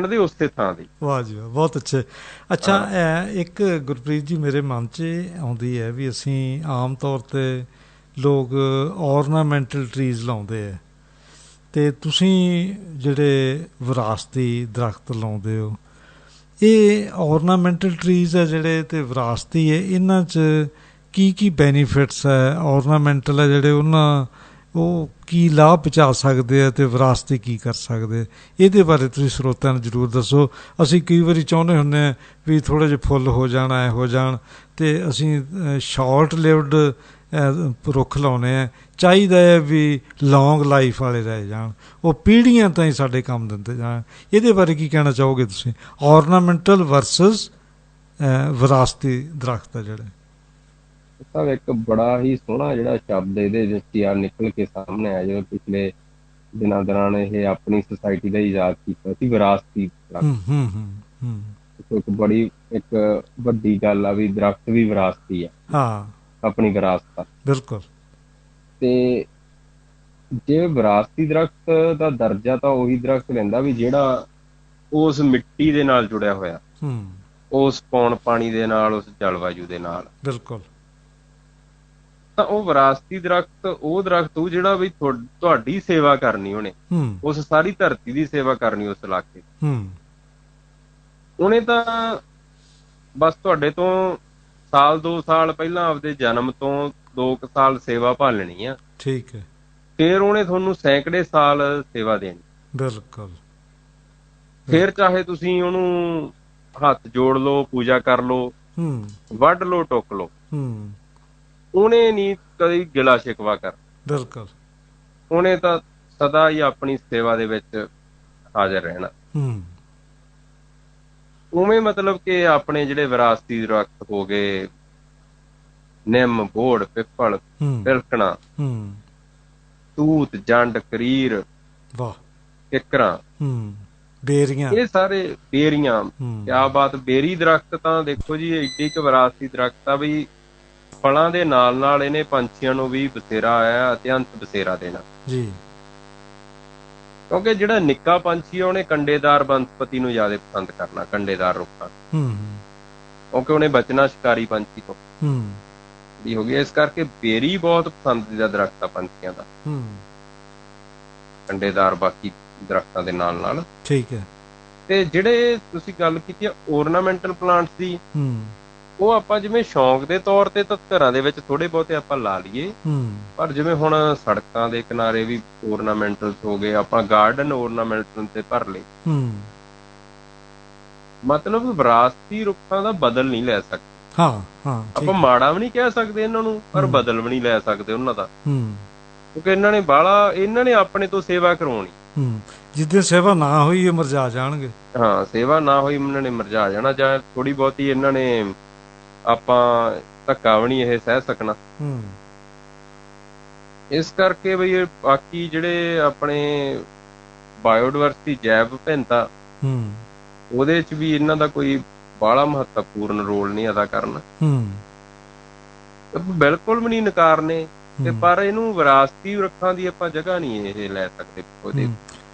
ਦੇ, ਉਸੇ ਥਾਂ ਦੀ। ਵਾਹ ਜੀ ਵਾਹ, ਬਹੁਤ ਅੱਛੇ। ਅੱਛਾ, ਇੱਕ ਗੁਰਪ੍ਰੀਤ ਜੀ ਮੇਰੇ ਮਨ 'ਚ ਆਉਂਦੀ ਹੈ ਵੀ ਅਸੀਂ ਆਮ ਤੌਰ 'ਤੇ ਲੋਕ ਔਰਨਾਮੈਂਟਲ ਟਰੀਜ਼ ਲਾਉਂਦੇ ਹੈ, ਅਤੇ ਤੁਸੀਂ ਜਿਹੜੇ ਵਿਰਾਸਤੀ ਦਰੱਖਤ ਲਾਉਂਦੇ ਹੋ, ਇਹ ਔਰਨਾਮੈਂਟਲ ਟਰੀਜ਼ ਹੈ ਜਿਹੜੇ ਅਤੇ ਵਿਰਾਸਤੀ ਹੈ, ਇਹਨਾਂ 'ਚ ਕੀ ਬੈਨੀਫਿਟਸ ਹੈ? ਔਰਨਾਮੈਂਟਲ ਹੈ ਜਿਹੜੇ ਉਹ ਕੀ ਲਾਭ ਪਹੁੰਚਾ ਸਕਦੇ ਆ ਅਤੇ ਵਿਰਾਸਤੀ ਕੀ ਕਰ ਸਕਦੇ? ਇਹਦੇ ਬਾਰੇ ਤੁਸੀਂ ਸਰੋਤਿਆਂ ਨੂੰ ਜ਼ਰੂਰ ਦੱਸੋ। ਅਸੀਂ ਕਈ ਵਾਰੀ ਚਾਹੁੰਦੇ ਹੁੰਦੇ ਹਾਂ ਵੀ ਥੋੜ੍ਹੇ ਜਿਹੇ ਫੁੱਲ ਹੋ ਜਾਣ, ਐ ਹੋ ਜਾਣ, ਅਤੇ ਅਸੀਂ ਸ਼ਾਰਟ ਲਿਵਡ ਰੁੱਖ ਲਾਉਂਦੇ ਹਾਂ। ਚਾਹੀਦਾ ਹੈ ਵੀ ਲੌਂਗ ਲਾਈਫ ਵਾਲੇ ਰਹਿ ਜਾਣ, ਉਹ ਪੀੜ੍ਹੀਆਂ ਤਾਈਂ ਸਾਡੇ ਕੰਮ ਦਿੰਦੇ ਜਾਣ। ਇਹਦੇ ਬਾਰੇ ਕੀ ਕਹਿਣਾ ਚਾਹੋਗੇ ਤੁਸੀਂ? ਔਰਨਾਮੈਂਟਲ ਵਰਸਸ ਵਿਰਾਸਤੀ ਦਰੱਖਤ ਹੈ ਜਿਹੜੇ। ਸਭ ਇੱਕ ਬੜਾ ਹੀ ਸੋਹਣਾ ਜਿਹੜਾ ਸ਼ਬਦ ਇਹਦੇ ਵਿੱਚ ਯਾਰ ਨਿਕਲ ਕੇ ਸਾਹਮਣੇ ਆਇਆ, ਜਦੋਂ ਪਿਛਲੇ ਦਿਨਾਂ ਦੌਰਾਨ ਇਹ ਆਪਣੀ ਸੁਸਾਇਟੀ ਦਾ ਇਜਾਦ ਕੀਤਾ ਸੀ, ਵਿਰਾਸਤੀ ਦਰੱਖਤ। ਇੱਕ ਵੱਡੀ ਗੱਲ ਆ ਵੀ ਦਰੱਖਤ ਵੀ ਵਿਰਾਸਤੀ ਆ, ਆਪਣੀ ਵਿਰਾਸਤ ਆ। ਬਿਲਕੁਲ। ਤੇ ਜੇ ਵਿਰਾਸਤੀ ਦਰੱਖਤ ਦਾ ਦਰਜਾ ਤਾਂ ਉਹੀ ਦਰੱਖਤ ਲੈਂਦਾ ਵੀ ਜਿਹੜਾ ਉਸ ਮਿੱਟੀ ਦੇ ਨਾਲ ਜੁੜਿਆ ਹੋਇਆ, ਉਸ ਪੌਣ ਪਾਣੀ ਦੇ ਨਾਲ, ਉਸ ਜਲਵਾਯੂ ਦੇ ਨਾਲ। ਬਿਲਕੁਲ। ਤਾਂ ਉਹ ਵਿਰਾਸਤੀ ਦਰੱਖਤ ਉਹ ਦਰੱਖਤ ਉਹ ਜਿਹੜਾ ਵੀ ਤੁਹਾਡੀ ਸੇਵਾ ਕਰਨੀ ਉਹਨੇ, ਉਸ ਸਾਰੀ ਧਰਤੀ ਦੀ ਸੇਵਾ ਕਰਨੀ, ਉਸ ਇਲਾਕੇ ਉਹਨੇ ਤਾਂ ਬਸ ਤੁਹਾਡੇ ਤੋਂ ਸਾਲ 2 ਸਾਲ ਪਹਿਲਾਂ ਆਪਦੇ ਜਨਮ ਤੋਂ 2 ਸਾਲ ਸੇਵਾ ਭਾਲਣੀ ਆ। ਠੀਕ ਹੈ। ਫਿਰ ਉਹਨੇ ਤੁਹਾਨੂੰ ਸੈਂਕੜੇ ਸਾਲ ਸੇਵਾ ਦੇਣੀ। ਬਿਲਕੁਲ। ਫਿਰ ਚਾਹੇ ਤੁਸੀਂ ਉਹਨੂੰ ਹੱਥ ਜੋੜ ਲਓ, ਪੂਜਾ ਕਰ ਲਓ, ਵੱਢ ਲਓ, ਟੁੱਕ ਲਓ, ਉਹਨੇ ਨਹੀਂ ਕਦੀ ਗਿਲਾ ਸ਼ਿਕਵਾ ਕਰ। ਬਿਲਕੁਲ। ਉਹਨੇ ਤਾਂ ਸਦਾ ਹੀ ਆਪਣੀ ਸੇਵਾ ਦੇ ਵਿੱਚ ਹਾਜ਼ਰ ਰਹਿਣਾ। ਉਵੇਂ ਮਤਲਬ ਕਿ ਆਪਣੇ ਜਿਹੜੇ ਵਿਰਾਸਤੀ ਦਰੱਖਤ ਹੋ ਗਏ, ਨਿੰਮ, ਬੋਹੜ, ਪਿੱਪਲ, ਪਿਲਕਣਾ, ਤੂਤ, ਜੰਡ, ਕਰੀਰ, ਕਿੱਕਰਾਂ, ਬੇਰੀਆਂ, ਇਹ ਸਾਰੇ ਬੇਰੀਆਂ। ਕਿਆ ਬਾਤ! ਬੇਰੀ ਦਰੱਖਤ ਤਾਂ ਦੇਖੋ ਜੀ ਏਡੀ ਕੁ ਵਿਰਾਸਤੀ ਦਰੱਖਤ ਆ ਵੀ ਫਲਾਂ ਦੇ ਨਾਲ ਨਾਲ ਇਹਨੇ ਪੰਛੀਆਂ ਨੂੰ ਵੀ ਬਸੇਰਾ ਆਇਆ, ਅਤਿਅੰਤ ਬਸੇਰਾ ਦੇਣਾ ਜੀ। ਕਿਉਂਕਿ ਜਿਹੜਾ ਨਿੱਕਾ ਪੰਛੀ ਆ ਉਹਨੇ ਕੰਡੇਦਾਰ ਬਨਸਪਤੀ ਨੂੰ ਜ਼ਿਆਦਾ ਪਸੰਦ ਕਰਨਾ, ਕੰਡੇਦਾਰ ਰੁੱਖਾਂ, ਕਿਉਂਕਿ ਉਹਨੇ ਬਚਣਾ ਸ਼ਿਕਾਰੀ ਪੰਛੀ ਤੋਂ ਹੋ ਗਿਆ। ਇਸ ਕਰਕੇ ਬੇਰੀ ਬਹੁਤ ਪਸੰਦੀਦਾ ਦਰੱਖਤ ਆ ਪੰਛੀਆਂ ਦਾ, ਕੰਡੇਦਾਰ ਬਾਕੀ ਦਰੱਖਤਾਂ ਦੇ ਨਾਲ ਨਾਲ। ਠੀਕ ਹੈ। ਤੇ ਜਿਹੜੇ ਤੁਸੀਂ ਗੱਲ ਕੀਤੀ ਆ ਓਰਨਾਮੈਂਟਲ ਪਲਾਂਟਸ ਦੀ, ਉਹ ਆਪਾਂ ਜਿਵੇਂ ਸ਼ੌਂਕ ਦੇ ਤੌਰ ਤੇ ਤਾਂ ਘਰਾਂ ਦੇ ਵਿੱਚ ਥੋੜੇ ਬਹੁਤੇ ਆਪਾਂ ਲਾ ਲਈਏ, ਪਰ ਜਿਵੇਂ ਹੁਣ ਸੜਕਾਂ ਦੇ ਕਿਨਾਰੇ ਵੀ ਓਰਨਾਮੈਂਟਲ ਹੋ ਗਏ, ਆਪਾਂ ਗਾਰਡਨ ਓਰਨਾਮੈਂਟਲ ਤੇ ਭਰ ਲਏ। ਮਤਲਬ ਵਿਰਾਸਤੀ ਰੁੱਖਾਂ ਦਾ ਬਦਲ ਨਹੀਂ ਲੈ ਸਕਦੇ। ਆਪਾਂ ਮਾੜਾ ਵੀ ਨਹੀਂ ਕਹਿ ਸਕਦੇ ਇਹਨਾਂ ਨੂੰ, ਪਰ ਬਦਲ ਵੀ ਨਹੀਂ ਲੈ ਸਕਦੇ ਉਹਨਾਂ ਦਾ, ਕਿਉਂਕਿ ਇਹਨਾਂ ਨੇ ਆਪਣੇ ਤੋਂ ਸੇਵਾ ਕਰਵਾਉਣੀ। ਜਿੱਦਾਂ ਸੇਵਾ ਨਾ ਹੋਈ ਇਹ ਮੁਰਝਾ ਜਾਣਗੇ। ਸੇਵਾ ਨਾ ਹੋਈ ਇਹਨਾਂ ਨੇ ਮੁਰਝਾ ਜਾਣਾ, ਜਾਂ ਥੋੜੀ ਬਹੁਤੀ ਇਹਨਾਂ ਨੇ ਆਪਾਂ ਧੱਕਾ ਵੀ ਨਹੀਂ ਇਹ ਸਹਿ ਸਕਣਾ। ਇਸ ਕਰਕੇ ਬਈ ਇਹ ਬਾਕੀ ਜਿਹੜੇ ਆਪਣੇ ਬਾਇਓਡਾਇਵਰਸਿਟੀ, ਜੈਵ ਵਿਭਿੰਨਤਾ, ਉਹਦੇ ਚ ਵੀ ਇਹਨਾਂ ਦਾ ਕੋਈ ਬਾਹਲਾ ਮਹੱਤਵਪੂਰਨ ਰੋਲ ਨਹੀਂ ਅਦਾ ਕਰਨਾ। ਬਿਲਕੁਲ ਵੀ ਨਹੀਂ ਨਕਾਰਨੇ, ਤੇ ਪਰ ਇਹਨੂੰ ਵਿਰਾਸਤੀ ਰੁੱਖਾਂ ਦੀ ਆਪਾਂ ਜਗ੍ਹਾ ਨਹੀਂ ਇਹ ਲੈ ਸਕਦੇ ਉਹਦੇ,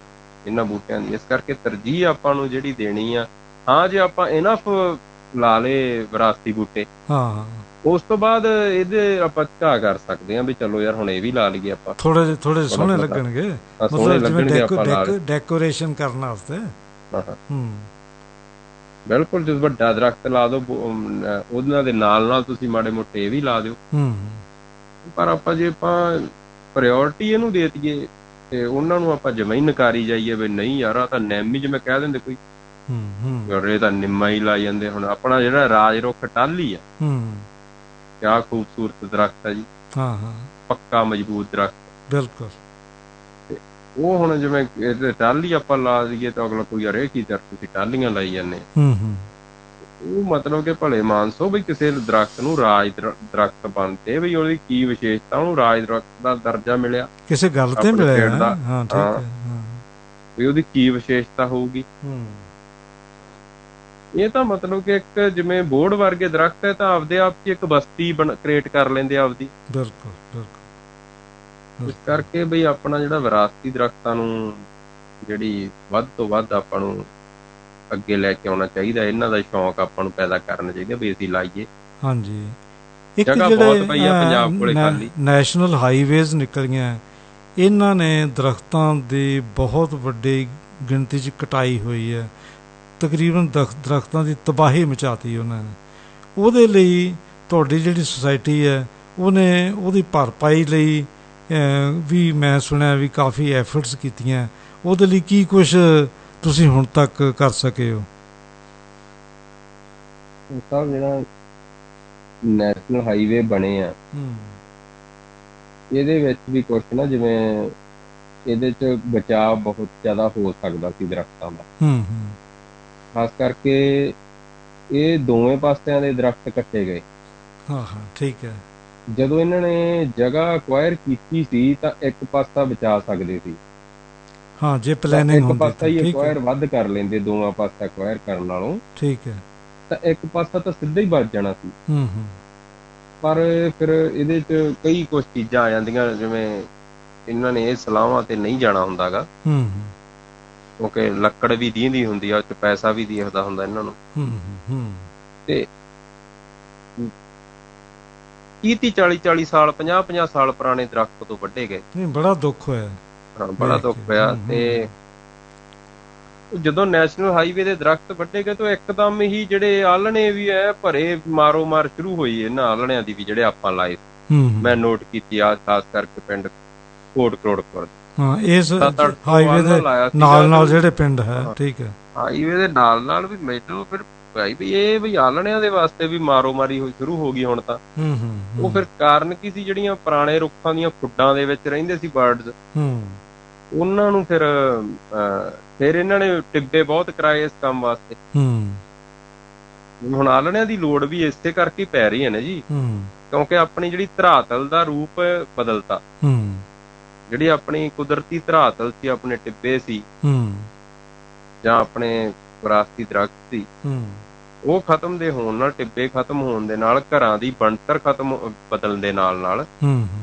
ਇਹਨਾਂ ਬੂਟਿਆਂ ਦੀ। ਇਸ ਕਰਕੇ ਤਰਜੀਹ ਆਪਾਂ ਨੂੰ ਜਿਹੜੀ ਦੇਣੀ ਆ, ਜੇ ਆਪਾਂ ਇਨਫ ਲਾ ਲਏ ਵਿਰਾਸਤੀ ਬੂਟੇ, ਉਸ ਤੋਂ ਬਾਅਦ ਇਹਦੇ ਆਪਾਂ ਝਾਅ ਕਰ ਸਕਦੇ ਹਾਂ ਵੀ ਚਲੋ ਯਾਰ ਹੁਣ ਇਹ ਵੀ ਲਾ ਲਈਏ ਆਪਾਂ, ਥੋੜੇ ਸੋਹਣੇ ਲੱਗਣਗੇ, ਡੈਕੋਰੇਸ਼ਨ ਕਰਨ ਵਾਸਤੇ। ਬਿਲਕੁਲ। ਜਦੋਂ ਵੱਡਾ ਦਰਖਤ ਲਾ ਦਿਓ, ਉਹਨਾਂ ਦੇ ਨਾਲ ਨਾਲ ਤੁਸੀਂ ਮਾੜੇ ਮੋਟੇ ਇਹ ਵੀ ਲਾ ਦਿਓ, ਪਰ ਆਪਾਂ ਜੇ ਪ੍ਰਾਇਓਰਟੀ ਇਹਨੂੰ ਦੇ ਦਈਏ ਤੇ ਉਹਨਾਂ ਨੂੰ ਆਪਾਂ ਜਮਾਂ ਹੀ ਨਕਾਰੀ ਜਾਈਏ ਵੀ ਨਹੀਂ ਯਾਰ ਆਹ ਤਾਂ ਨਿੰਮ ਹੀ, ਜਿਵੇਂ ਕਹਿ ਦਿੰਦੇ ਕੋਈ ਗਰੇ ਤਾਂ ਨਿੰਮਾ ਹੀ ਲਾ ਜਾਂਦੇ। ਹੁਣ ਆਪਣਾ ਜਿਹੜਾ ਰਾਜ ਰੁੱਖ ਟਾਹਲੀ ਆ, ਕਿਆ ਖੂਬਸੂਰਤ ਦਰਖਤ ਆ ਜੀ। ਪੱਕਾ ਮਜ਼ਬੂਤ ਦਰਖਤ, ਬਿਲਕੁਲ। ਉਹ ਹੁਣ ਜਿਵੇਂ ਟਾਹਲੀ ਆਪਾਂ ਲਾ ਦਈਏ ਤਾਂ ਅਗਲਾ ਕੋਈ ਅਰੇ ਕੀ ਤੁਸੀਂ ਟਾਹਲੀਆਂ ਲਾਈ ਜਾਂਦੇ। ਉਹ ਮਤਲਬ ਕਿ ਭਲੇ ਮਾਨਸੋ ਵੀ ਕਿਸੇ ਦਰਖਤ ਨੂੰ ਰਾਜ ਦਰਖਤ ਬਣਦੇ, ਵੀ ਉਹਦੀ ਕੀ ਵਿਸ਼ੇਸ਼ਤਾ, ਉਹਨੂੰ ਰਾਜ ਦਰਖਤ ਦਾ ਦਰਜਾ ਮਿਲਿਆ ਕਿਸੇ ਗੱਲ ਤੇ ਮਿਲਿਆ, ਵੀ ਉਹਦੀ ਕੀ ਵਿਸ਼ੇਸ਼ਤਾ ਹੋਊਗੀ। ਇਹ ਤਾਂ ਮਤਲਬ ਕਿ ਇੱਕ ਜਿਵੇਂ ਬੋਰਡ ਵਰਗੇ ਦਰਖਤ ਹੈ ਤਾਂ ਆਪਦੇ ਆਪ ਚ ਇੱਕ ਬਸਤੀ ਕ੍ਰੀਏਟ ਕਰ ਲੈਂਦੇ ਆਪਦੀ। ਬਿਲਕੁਲ ਬਿਲਕੁਲ। ਇਸ ਕਰਕੇ ਬਈ ਆਪਣਾ ਜਿਹੜਾ ਵਿਰਾਸਤੀ ਦਰਖਤਾਂ ਨੂੰ ਜਿਹੜੀ ਵੱਧ ਤੋਂ ਵੱਧ ਆਪਾਂ ਨੂੰ ਅੱਗੇ ਲੈ ਕੇ ਆਉਣਾ ਚਾਹੀਦਾ, ਇਹਨਾਂ ਦਾ ਸ਼ੌਂਕ ਆਪਾਂ ਨੂੰ ਪੈਦਾ ਕਰਨਾ ਚਾਹੀਦਾ ਵੀ ਅਸੀਂ ਲਾਈਏ। ਹਾਂਜੀ, ਇੱਕ ਜਿਹੜੇ ਨੈਸ਼ਨਲ ਹਾਈਵੇਜ਼ ਨਿਕਲੀਆਂ, ਇਹਨਾਂ ਨੇ ਦਰਖਤਾਂ ਦੀ ਬਹੁਤ ਵੱਡੀ ਗਿਣਤੀ 'ਚ ਕਟਾਈ ਹੋਈ ਹੈ। ਤਕਰੀਬਨ ਦਰਖਤਾਂ ਦੀ ਤਬਾਹੀ ਮਚਾਤੀ ਉਹਨਾਂ ਨੇ। ਉਹਦੇ ਲਈ ਤੁਹਾਡੀ ਜਿਹੜੀ ਸੁਸਾਇਟੀ ਹੈ ਉਹਨੇ ਉਹਦੀ ਭਰਪਾਈ ਲਈ ਵੀ ਮੈਂ ਸੁਣਿਆ ਵੀ ਕਾਫੀ ਐਫਰਟਸ ਕੀਤੀਆਂ। ਉਹਦੇ ਲਈ ਕੀ ਕੁਛ ਤੁਸੀਂ ਹੁਣ ਤੱਕ ਕਰ ਸਕੇ ਹੋ? ਸਾਹਿਬ ਜਿਹੜਾ ਨੈਸ਼ਨਲ ਹਾਈਵੇ ਬਣੇ ਆ, ਇਹਦੇ ਵਿੱਚ ਵੀ ਕੁਛ ਨਾ ਜਿਵੇਂ ਇਹਦੇ ਚ ਬਚਾਅ ਬਹੁਤ ਜ਼ਿਆਦਾ ਹੋ ਸਕਦਾ ਸੀ ਦਰਖਤਾਂ ਦਾ। ਖਾਸ ਕਰਕੇ ਇਹ ਦੋਵੇਂ ਪਾਸਿਆਂ ਦੇ ਦਰਖਤ ਕੱਟੇ ਗਏ। ਠੀਕ ਹੈ। ਜਦੋਂ ਇਹਨਾਂ ਨੇ ਜਗ੍ਹਾ ਅਕਵਾਇਰ ਕੀਤੀ ਸੀ ਤਾਂ ਇੱਕ ਪਾਸਾ ਬਚਾ ਸਕਦੇ ਸੀ। ਜੇ ਪਲੈਨਿੰਗ ਹੁੰਦੀ, ਇੱਕ ਪਾਸਾ ਹੀ ਅਕਵਾਇਰ ਵੱਧ ਕਰ ਲੈਂਦੇ, ਦੋਵਾਂ ਪਾਸਾ ਅਕਵਾਇਰ ਕਰਨ ਨਾਲੋਂ। ਠੀਕ ਹੈ। ਤਾਂ ਇੱਕ ਪਾਸਾ ਤਾਂ ਸਿੱਧਾ ਹੀ ਬਚ ਜਾਣਾ ਸੀ। ਪਰ ਫਿਰ ਇਹਦੇ ਚ ਕਈ ਕੁਛ ਚੀਜ਼ਾਂ ਆ ਜਾਂਦੀਆਂ, ਜਿਵੇਂ ਇਹਨਾਂ ਨੇ ਇਹ ਸਲਾਹਾਂ ਤੇ ਨਹੀਂ ਜਾਣਾ ਹੁੰਦਾ ਗਾ, ਕਿਉਂਕਿ ਲੱਕੜ ਵੀ ਦੀਂਦੀ ਹੁੰਦੀ ਆ, ਉਹ ਚ ਪੈਸਾ ਵੀ ਦਿਖਦਾ ਹੁੰਦਾ ਇਹਨਾਂ ਨੂੰ। ਤੇ 30-40 ਸਾਲ 50 ਸਾਲ ਪੁਰਾਣੇ ਦਰਖਤ ਤੋਂ ਵੱਢੇ ਗਏ। ਬੜਾ ਦੁੱਖ ਹੋਇਆ। ਬੜਾ ਦੁੱਖ ਹੋਇਆ। ਤੇ ਜਦੋਂ ਨੈਸ਼ਨਲ ਹਾਈਵੇ ਦੇ ਦਰਖਤ ਵੱਢੇ ਗਏ ਤਾਂ ਇੱਕਦਮ ਹੀ ਜਿਹੜੇ ਆਲਣੇ ਵੀ ਐ ਭਰੇ ਮਾਰੋ ਮਾਰ ਸ਼ੁਰੂ ਹੋਈ ਇਹਨਾਂ ਆਲਣਿਆਂ ਦੀ ਵੀ, ਜਿਹੜੇ ਆਪਾਂ ਲਾਏ। ਮੈਂ ਨੋਟ ਕੀਤੀ ਆ, ਖਾਸ ਕਰਕੇ ਪਿੰਡ ਕੋਟ ਕਰੋੜਪੁਰ। ਇਸ ਹਾਈਵੇ ਦੇ ਨਾਲ ਨਾਲ ਜਿਹੜੇ ਪਿੰਡ ਹੈ। ਠੀਕ ਹੈ। ਹਾਈਵੇ ਦੇ ਨਾਲ ਨਾਲ ਵੀ ਮੈਨੂੰ ਫਿਰ ਭਾਈ ਵੀ ਇਹ ਵੀ ਆਲਣਿਆਂ ਦੇ ਵਾਸਤੇ ਵੀ ਮਾਰੋ ਮਾਰੀ ਸ਼ੁਰੂ ਹੋ ਗਈ ਹੁਣ ਤਾਂ। ਉਹ ਫਿਰ ਕਾਰਨ ਕੀ ਸੀ? ਜਿਹੜੀਆਂ ਪੁਰਾਣੇ ਰੁੱਖਾਂ ਦੀਆਂ ਖੁੱਡਾਂ ਦੇ ਵਿੱਚ ਰਹਿੰਦੇ ਸੀ ਬਰਡਸ, ਉਹਨਾਂ ਨੂੰ ਫਿਰ ਇਹਨਾਂ ਨੇ ਟਿੱਬੇ ਬਹੁਤ ਕਰਾਏ ਇਸ ਕੰਮ ਵਾਸਤੇ। ਹੁਣ ਆਲਣਿਆਂ ਦੀ ਲੋੜ ਵੀ ਇਸੇ ਕਰਕੇ ਪੈ ਰਹੀ ਹੈ ਨਾ ਜੀ, ਕਿਉਂਕਿ ਆਪਣੀ ਜਿਹੜੀ ਧਰਾਤਲ ਦਾ ਰੂਪ ਬਦਲਤਾ। ਜਿਹੜੀ ਆਪਣੀ ਕੁਦਰਤੀ ਧਰਾਤਲ ਸੀ, ਆਪਣੇ ਟਿੱਬੇ ਸੀ ਜਾਂ ਆਪਣੇ ਵਿਰਾਸਤੀ ਦਰਖਤ ਸੀ, ਉਹ ਖਤਮ ਦੇ ਹੋਣ ਨਾਲ, ਟਿੱਬੇ ਖਤਮ ਹੋਣ ਦੇ ਨਾਲ, ਘਰਾਂ ਦੀ ਬਣਤਰ ਬਦਲਣ ਦੇ ਨਾਲ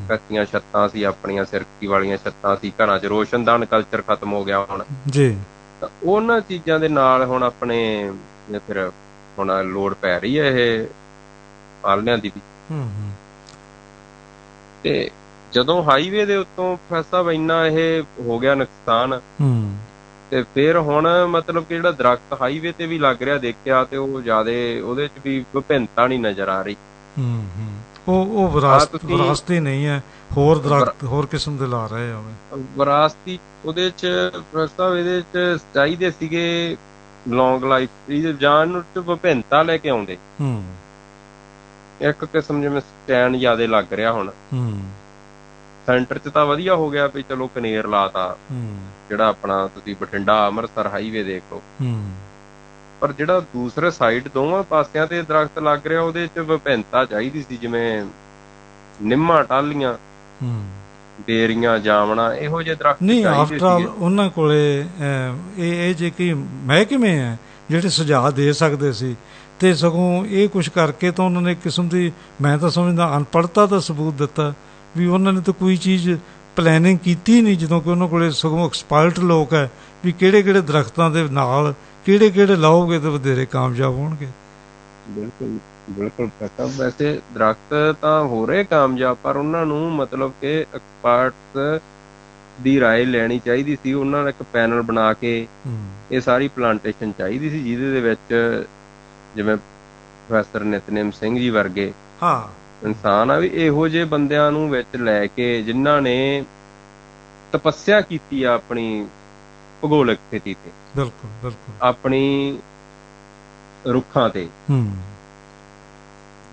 ਕੱਚੀਆਂ ਛੱਤਾਂ ਸੀ, ਆਪਣੀਆਂ ਸਿਰਕੀ ਵਾਲੀਆਂ ਛੱਤਾਂ ਸੀ, ਘਰਾਂ 'ਚ ਰੋਸ਼ਨਦਾਨ ਕਲਚਰ ਖਤਮ ਹੋ ਗਿਆ ਹੁਣ ਜੀ। ਤਾਂ ਉਹਨਾਂ ਚੀਜ਼ਾਂ ਦੇ ਨਾਲ ਹੁਣ ਆਪਣੇ ਫਿਰ ਹੁਣ ਲੋੜ ਪੈ ਰਹੀ ਹੈ ਇਹ ਆਲਣਿਆਂ ਦੀ ਵੀ। ਤੇ ਜਦੋਂ ਹਾਈਵੇ ਦੇ ਉੱਤੋਂ ਸਾਹਿਬ ਇੰਨਾ ਇਹ ਹੋ ਗਿਆ ਨੁਕਸਾਨ, ਤੇ ਫਿਰ ਹੁਣ ਮਤਲਬ ਕਿ ਜਿਹੜਾ ਦਰਖਤ ਹਾਈਵੇ ਤੇ ਵੀ ਲੱਗ ਰਿਹਾ ਦੇਖਿਆ, ਤੇ ਉਹ ਜ਼ਿਆਦਾ ਉਹਦੇ ਚ ਵੀ ਵਿਭਿੰਨਤਾ ਨਹੀਂ ਨਜ਼ਰ ਆ ਰਹੀ। ਉਹ ਵਿਰਾਸਤੀ ਨਹੀਂ ਹੈ, ਹੋਰ ਦਰਖਤ ਹੋਰ ਕਿਸਮ ਦੇ ਲਾ ਰਹੇ ਆ ਵਿਰਾਸਤੀ। ਉਹਦੇ ਚ ਸਾਹਿਬ ਇਹਦੇ ਚ ਚਾਹੀਦੇ ਸੀਗੇ ਲੌਂਗ ਲਾਈਫ ਜਾਂ ਇਹਨੂੰ ਵਿਭਿੰਨਤਾ ਲੈ ਕੇ ਆਉਂਦੇ। ਇੱਕ ਕਿਸਮ ਜਿਵੇਂ ਸਟੈਂਡ ਜ਼ਿਆਦਾ ਲੱਗ ਰਿਹਾ ਹੁਣ ਸੈਂਟਰ ਚ, ਤਾਂ ਵਧੀਆ ਹੋ ਗਿਆ ਵੀ ਚਲੋ ਕਨੇਰ ਲਾਤਾ, ਜਿਹੜਾ ਆਪਣਾ ਤੁਸੀਂ ਬਠਿੰਡਾ ਅੰਮ੍ਰਿਤਸਰ ਹਾਈਵੇ ਦੇਖ ਲਓ। ਪਰ ਜਿਹੜਾ ਦੂਸਰੇ ਸਾਈਡ ਦੋਵਾਂ ਪਾਸਿਆਂ ਤੇ ਦਰਖਤ ਲੱਗ ਰਿਹਾ, ਉਹਦੇ ਚ ਵਿਭਿੰਨਤਾ ਚਾਹੀਦੀ ਸੀ, ਜਿਵੇਂ ਨਿੰਮਾਂ, ਟਾਹਲੀਆਂ, ਬੇਰੀਆਂ, ਜਾਮਣਾ, ਇਹੋ ਜਿਹੇ ਦਰਖਤ ਨਹੀਂ। ਆਫਟਰ ਆਲ ਉਹਨਾਂ ਕੋਲੇ ਇਹ ਜੇ ਕਿ ਮਹਿਕਮੇ ਹੈ ਜਿਹੜੇ ਸੁਝਾਅ ਦੇ ਸਕਦੇ ਸੀ, ਤੇ ਸਗੋਂ ਇਹ ਕੁਛ ਕਰਕੇ ਤਾਂ ਉਹਨਾਂ ਨੇ ਇੱਕ ਕਿਸਮ ਦੀ, ਮੈਂ ਤਾਂ ਸਮਝਦਾ ਅਨਪੜ੍ਹਤਾ ਦਾ ਸਬੂਤ ਦਿੱਤਾ ਵੀ ਉਹਨਾਂ ਨੇ ਤਾਂ ਕੋਈ ਚੀਜ਼ ਪਲੈਨਿੰਗ ਕੀਤੀ ਨਹੀਂ, ਜਦੋਂ ਕਿ ਉਹਨਾਂ ਕੋਲੇ ਸਗੋਂ ਐਕਸਪਰਟ ਲੋਕ ਹੈ ਵੀ ਕਿਹੜੇ ਕਿਹੜੇ ਦਰਖਤਾਂ ਦੇ ਨਾਲ ਕਿਹੜੇ ਕਿਹੜੇ ਲਾਓਗੇ ਤਾਂ ਵਧੇਰੇ ਕਾਮਯਾਬ ਹੋਣਗੇ। ਬਿਲਕੁਲ ਬਿਲਕੁਲ। ਵੈਸੇ ਦਰਖਤ ਤਾਂ ਹੋ ਰਹੇ ਕਾਮਯਾਬ, ਪਰ ਉਹਨਾਂ ਨੂੰ ਮਤਲਬ ਕਿ ਐਕਸਪਰਟਸ ਦੀ ਰਾਏ ਲੈਣੀ ਚਾਹੀਦੀ ਸੀ। ਉਹਨਾਂ ਨੇ ਇੱਕ ਪੈਨਲ ਬਣਾ ਕੇ ਇਹ ਸਾਰੀ ਪਲਾਂਟੇਸ਼ਨ ਚਾਹੀਦੀ ਸੀ, ਜਿਹਦੇ ਦੇ ਵਿੱਚ ਜਿਵੇਂ ਪ੍ਰੋਫੈਸਰ ਨਿਤਨੇਮ ਸਿੰਘ ਜੀ ਵਰਗੇ ਇਨਸਾਨ ਆ, ਵੀ ਇਹੋ ਜਿਹੇ ਬੰਦਿਆਂ ਨੂੰ ਵਿੱਚ ਲੈ ਕੇ, ਜਿਨ੍ਹਾਂ ਨੇ ਤਪੱਸਿਆ ਕੀਤੀ ਆ ਆਪਣੀ ਭੂਗੋਲਿਕ ਸਥਿਤੀ ਤੇ, ਬਿਲਕੁਲ ਬਿਲਕੁਲ, ਆਪਣੀ ਰੁੱਖਾਂ ਤੇ,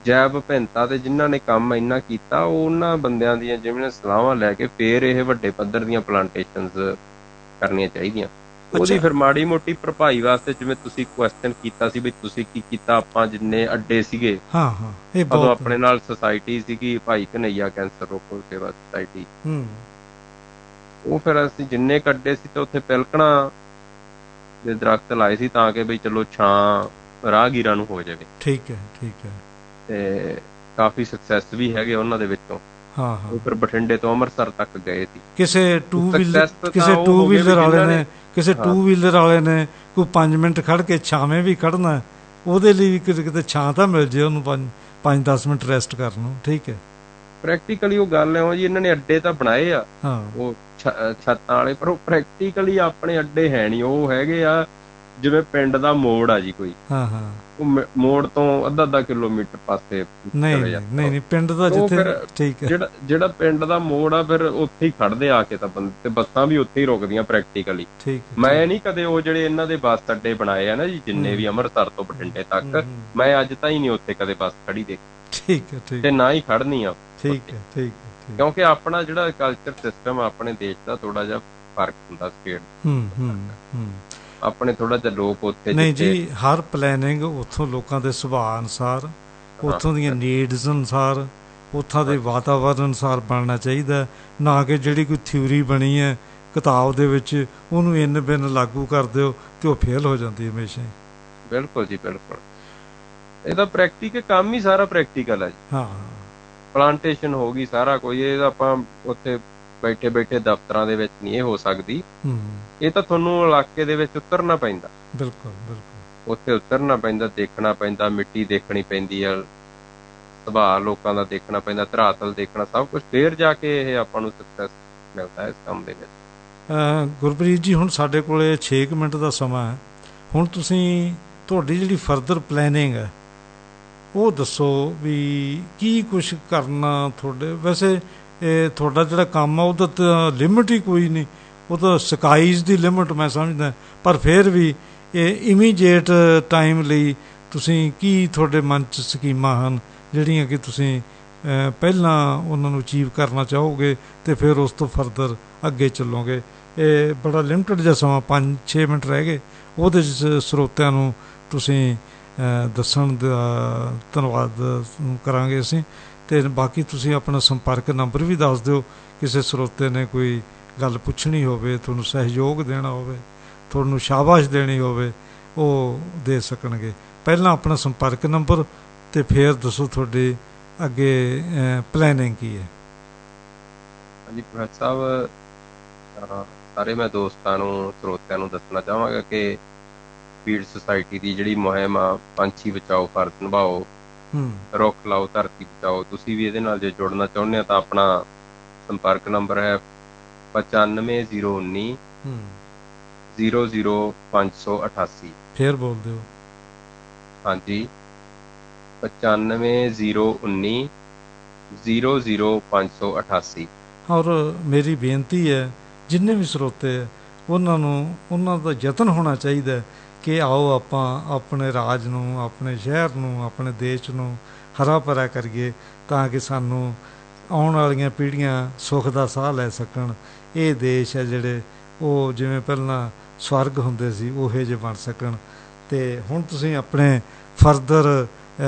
ਜੈਵ ਵਿਭਿੰਨਤਾ ਤੇ ਜਿਨ੍ਹਾਂ ਨੇ ਕੰਮ ਇੰਨਾ ਕੀਤਾ, ਉਹਨਾਂ ਬੰਦਿਆਂ ਦੀਆਂ ਜਿਵੇਂ ਸਲਾਹਾਂ ਲੈ ਕੇ ਫੇਰ ਇਹ ਵੱਡੇ ਪੱਧਰ ਦੀਆਂ ਪਲਾਂਟੇਸ਼ਨਸ ਕਰਨੀਆਂ ਚਾਹੀਦੀਆਂ। ਉਹਦੀ ਫਿਰ ਮਾੜੀ ਮੋਟੀ ਭਰਪਾਈ ਵਾਸਤੇ, ਜਿਵੇਂ ਤੁਸੀਂ ਕੁਐਸਚਨ ਕੀਤਾ ਸੀ ਵੀ ਤੁਸੀਂ ਕੀ ਕੀਤਾ, ਆਪਾਂ ਜਿੰਨੇ ਅੱਡੇ ਸੀਗੇ ਉਦੋਂ ਆਪਣੇ ਨਾਲ ਸੁਸਾਇਟੀ ਸੀਗੀ ਭਾਈ ਕਨਈਆ ਕੈਂਸਰ ਰੋਕੋ ਸੇਵਾ ਸੁਸਾਇਟੀ, ਉਹ ਫਿਰ ਅਸੀਂ ਜਿੰਨੇ ਕੁ ਅੱਡੇ ਸੀ ਤੇ ਉੱਥੇ ਪਿਲਕਣਾ ਦੇ ਦਰਖਤ ਲਾਏ ਸੀ ਤਾਂ ਕਿ ਬਈ ਚਲੋ ਛਾਂ ਰਾਹਗੀਰਾਂ ਨੂੰ ਹੋ ਜਾਵੇ। ਠੀਕ ਹੈ ਠੀਕ ਹੈ। ਤੇ ਕਾਫੀ ਸਕਸੈਸ ਵੀ ਹੈਗੇ ਉਹਨਾਂ ਦੇ ਵਿੱਚੋਂ। ਉਹ ਫਿਰ ਬਠਿੰਡੇ ਤੋਂ ਅੰਮ੍ਰਿਤਸਰ ਤੱਕ ਗਏ ਸੀ। ਕਿਸੇ ਟੂ ਵੀਲਰ ਵਾਲੇ ਨੇ ਕੋਈ 5 ਮਿੰਟ ਖੜ ਕੇ ਛਾਵੇਂ ਵੀ ਖੜਨਾ, ਉਹਦੇ ਲਈ ਵੀ ਕਿਤੇ ਛਾਂ ਤਾਂ ਮਿਲ ਜੇ ਉਹਨੂੰ 5-10 ਮਿੰਟ ਰੈਸਟ ਕਰਨ ਨੂੰ। ਠੀਕ ਹੈ, ਪ੍ਰੈਕਟੀਕਲੀ ਉਹ ਗੱਲ ਹੈ ਜੀ, ਇਹਨਾਂ ਨੇ ਅੱਡੇ ਤਾਂ ਬਣਾਏ ਆ ਉਹ ਛੱਤਾਂ ਵਾਲੇ, ਪਰ ਉਹ ਪ੍ਰੈਕਟੀਕਲੀ ਆਪਣੇ ਅੱਡੇ ਹੈ ਨਹੀਂ। ਉਹ ਹੈਗੇ ਆ ਜਿਵੇਂ ਪਿੰਡ ਦਾ ਮੋੜ ਆ ਜੀ ਕੋਈ, ਉਹ ਮੋੜ ਤੋਂ ਅੱਧਾ ਕਿਲੋਮੀਟਰ ਪਾਸੇ ਨਹੀਂ ਪਿੰਡ ਦਾ ਜਿੱਥੇ, ਠੀਕ ਹੈ, ਜਿਹੜਾ ਪਿੰਡ ਦਾ ਮੋੜ ਆ ਫਿਰ ਉੱਥੇ ਹੀ ਖੜਦੇ ਆ ਕੇ ਤਾਂ ਬੰਦੇ, ਤੇ ਬੱਸਾਂ ਵੀ ਉੱਥੇ ਹੀ ਰੁਕਦੀਆਂ ਪ੍ਰੈਕਟੀਕਲੀ। ਮੈਂ ਨਹੀਂ ਕਦੇ ਉਹ ਜਿਹੜੇ ਇਹਨਾਂ ਦੇ ਬੱਸ ਅੱਡੇ ਬਣਾਏ ਆ ਨਾ ਜੀ, ਜਿੰਨੇ ਵੀ ਅੰਮ੍ਰਿਤਸਰ ਤੋਂ ਬਠਿੰਡੇ ਤੱਕ, ਮੈਂ ਅੱਜ ਤਾਈਂ ਨਹੀਂ ਉੱਥੇ ਕਦੇ ਬੱਸ ਖੜੀ ਦੇਖੀ। ਠੀਕ ਹੈ, ਤੇ ਨਾ ਹੀ ਖੜਨੀ ਆ। ਠੀਕ ਹੈ ਠੀਕ ਹੈ, ਕਿਉਂਕਿ ਆਪਣਾ ਜਿਹੜਾ ਕਲਚਰ ਸਿਸਟਮ ਆਪਣੇ ਦੇਸ਼ ਦਾ ਥੋੜਾ ਜਿਹਾ ਫਰਕ ਹੁੰਦਾ ਸਟੇਟ, ਆਪਣੇ ਥੋੜਾ ਜਿਹਾ ਲੋਕ ਉੱਥੇ ਨਹੀਂ ਜੀ, ਹਰ ਪਲੈਨਿੰਗ ਉੱਥੋਂ ਲੋਕਾਂ ਦੇ ਸੁਭਾਅ ਅਨੁਸਾਰ, ਉੱਥੋਂ ਦੀਆਂ ਨੀਡਸ ਅਨੁਸਾਰ, ਉੱਥੋਂ ਦੇ ਵਾਤਾਵਰਨ ਅਨੁਸਾਰ ਬਣਨਾ ਚਾਹੀਦਾ। ਨਾ ਕਿ ਜਿਹੜੀ ਕੋਈ ਥਿਊਰੀ ਬਣੀ ਹੈ ਕਿਤਾਬ ਦੇ ਵਿੱਚ ਉਹਨੂੰ ਇੰਨ ਬਿੰਨ ਲਾਗੂ ਕਰ ਦਿਓ ਤੇ ਉਹ ਫੇਲ ਹੋ ਜਾਂਦੀ ਹਮੇਸ਼ਾ ਹੀ। ਬਿਲਕੁਲ ਜੀ ਬਿਲਕੁਲ, ਇਹਦਾ ਪ੍ਰੈਕਟੀਕਲ ਕੰਮ ਹੀ ਸਾਰਾ ਪ੍ਰੈਕਟੀਕਲ ਹੈ ਜੀ। ਪਲਾਂਟੇਸ਼ਨ ਹੋ ਗਈ ਸਾਰਾ ਕੋਈ, ਇਹਦਾ ਆਪਾਂ ਉੱਥੇ ਬੈਠੇ ਬੈਠੇ ਦਫ਼ਤਰਾਂ ਦੇ ਵਿੱਚ ਨਹੀਂ ਇਹ ਹੋ ਸਕਦੀ। ਇਹ ਤਾਂ ਤੁਹਾਨੂੰ ਇਲਾਕੇ ਦੇ ਵਿੱਚ ਉਤਰਨਾ ਪੈਂਦਾ। ਬਿਲਕੁਲ ਬਿਲਕੁਲ, ਉੱਥੇ ਉਤਰਨਾ ਪੈਂਦਾ, ਦੇਖਣਾ ਪੈਂਦਾ, ਮਿੱਟੀ ਦੇਖਣੀ ਪੈਂਦੀ ਆ, ਸੁਭਾਅ ਲੋਕਾਂ ਦਾ ਦੇਖਣਾ ਪੈਂਦਾ, ਧਰਾਤਲ ਦੇਖਣਾ, ਸਭ ਕੁਝ, ਫੇਰ ਜਾ ਕੇ ਇਹ ਆਪਾਂ ਨੂੰ ਸਕਸੈਸ ਮਿਲਦਾ ਇਸ ਕੰਮ ਦੇ ਵਿੱਚ। ਗੁਰਪ੍ਰੀਤ ਜੀ, ਹੁਣ ਸਾਡੇ ਕੋਲ 6 ਮਿੰਟ ਦਾ ਸਮਾਂ ਹੈ। ਹੁਣ ਤੁਸੀਂ ਤੁਹਾਡੀ ਜਿਹੜੀ ਫਰਦਰ ਪਲੈਨਿੰਗ ਹੈ ਉਹ ਦੱਸੋ ਵੀ ਕੀ ਕੁਛ ਕਰਨਾ ਤੁਹਾਡੇ। ਵੈਸੇ ਤੁਹਾਡਾ ਜਿਹੜਾ ਕੰਮ ਆ ਉਹਦਾ ਤਾਂ ਲਿਮਿਟ ਹੀ ਕੋਈ ਨਹੀਂ, ਉਹ ਤਾਂ ਸਕਾਈਜ਼ ਦੀ ਲਿਮਿਟ ਮੈਂ ਸਮਝਦਾ, ਪਰ ਫਿਰ ਵੀ ਇਹ ਇਮੀਡੀਏਟ ਟਾਈਮ ਲਈ ਤੁਸੀਂ ਕੀ ਤੁਹਾਡੇ ਮਨ 'ਚ ਸਕੀਮਾਂ ਹਨ ਜਿਹੜੀਆਂ ਕਿ ਤੁਸੀਂ ਪਹਿਲਾਂ ਉਹਨਾਂ ਨੂੰ ਅਚੀਵ ਕਰਨਾ ਚਾਹੋਗੇ ਅਤੇ ਫਿਰ ਉਸ ਤੋਂ ਫਰਦਰ ਅੱਗੇ ਚੱਲੋਗੇ। ਇਹ ਬੜਾ ਲਿਮਟਿਡ ਜਿਹਾ ਸਮਾਂ, 5-6 ਮਿੰਟ ਰਹਿ ਗਏ, ਉਹਦੇ 'ਚ ਸਰੋਤਿਆਂ ਨੂੰ ਤੁਸੀਂ ਦੱਸਣ ਦਾ ਧੰਨਵਾਦ ਕਰਾਂਗੇ ਅਸੀਂ। ਅਤੇ ਬਾਕੀ ਤੁਸੀਂ ਆਪਣਾ ਸੰਪਰਕ ਨੰਬਰ ਵੀ ਦੱਸ ਦਿਓ, ਕਿਸੇ ਸਰੋਤੇ ਨੇ ਕੋਈ ਗੱਲ ਪੁੱਛਣੀ ਹੋਵੇ, ਤੁਹਾਨੂੰ ਸਹਿਯੋਗ ਦੇਣਾ ਹੋਵੇ, ਤੁਹਾਨੂੰ ਸ਼ਾਬਾਸ਼ ਦੇਣੀ ਹੋਵੇ, ਉਹ ਦੇ ਸਕਣਗੇ। ਪਹਿਲਾਂ ਆਪਣਾ ਸੰਪਰਕ ਨੰਬਰ ਅਤੇ ਫਿਰ ਦੱਸੋ ਤੁਹਾਡੀ ਅੱਗੇ ਪਲੈਨਿੰਗ ਕੀ ਹੈ। ਹਾਂਜੀ ਪ੍ਰੋਫੈਸਰ ਸਾਹਿਬ, ਸਾਰੇ ਮੈਂ ਦੋਸਤਾਂ ਨੂੰ, ਸਰੋਤਿਆਂ ਨੂੰ ਦੱਸਣਾ ਚਾਹਾਂਗਾ ਕਿ ਬੀੜ ਸੁਸਾਇਟੀ ਦੀ ਜਿਹੜੀ ਮੁਹਿੰਮ ਆ, ਪੰਛੀ ਬਚਾਓ ਫਰਜ਼ ਨਿਭਾਓ, ਰੁੱਖ ਲਾਓ ਧਰਤੀ ਬਚਾਓ, ਤੁਸੀਂ ਵੀ ਇਹਦੇ ਨਾਲ ਜੇ ਜੁੜਨਾ ਚਾਹੁੰਦੇ ਆ ਤਾਂ ਆਪਣਾ ਸੰਪਰਕ ਨੰਬਰ ਹੈ 9501 00588। ਫੇਰ ਬੋਲ ਦਿਓ। ਹਾਂਜੀ, 9501 00588। ਔਰ ਮੇਰੀ ਬੇਨਤੀ ਹੈ ਜਿੰਨੇ ਵੀ ਸਰੋਤੇ ਹੈ ਉਹਨਾਂ ਦਾ ਯਤਨ ਹੋਣਾ ਚਾਹੀਦਾ ਕਿ ਆਓ ਆਪਾਂ ਆਪਣੇ ਰਾਜ ਨੂੰ, ਆਪਣੇ ਸ਼ਹਿਰ ਨੂੰ, ਆਪਣੇ ਦੇਸ਼ ਨੂੰ ਹਰਾ ਭਰਾ ਕਰੀਏ ਤਾਂ ਕਿ ਸਾਨੂੰ ਆਉਣ ਵਾਲੀਆਂ ਪੀੜ੍ਹੀਆਂ ਸੁੱਖ ਦਾ ਸਾਹ ਲੈ ਸਕਣ। ਇਹ ਦੇਸ਼ ਹੈ ਜਿਹੜੇ ਉਹ ਜਿਵੇਂ ਪਹਿਲਾਂ ਸਵਰਗ ਹੁੰਦੇ ਸੀ ਉਹੋ ਜਿਹੇ ਬਣ ਸਕਣ। ਅਤੇ ਹੁਣ ਤੁਸੀਂ ਆਪਣੇ ਫਰਦਰ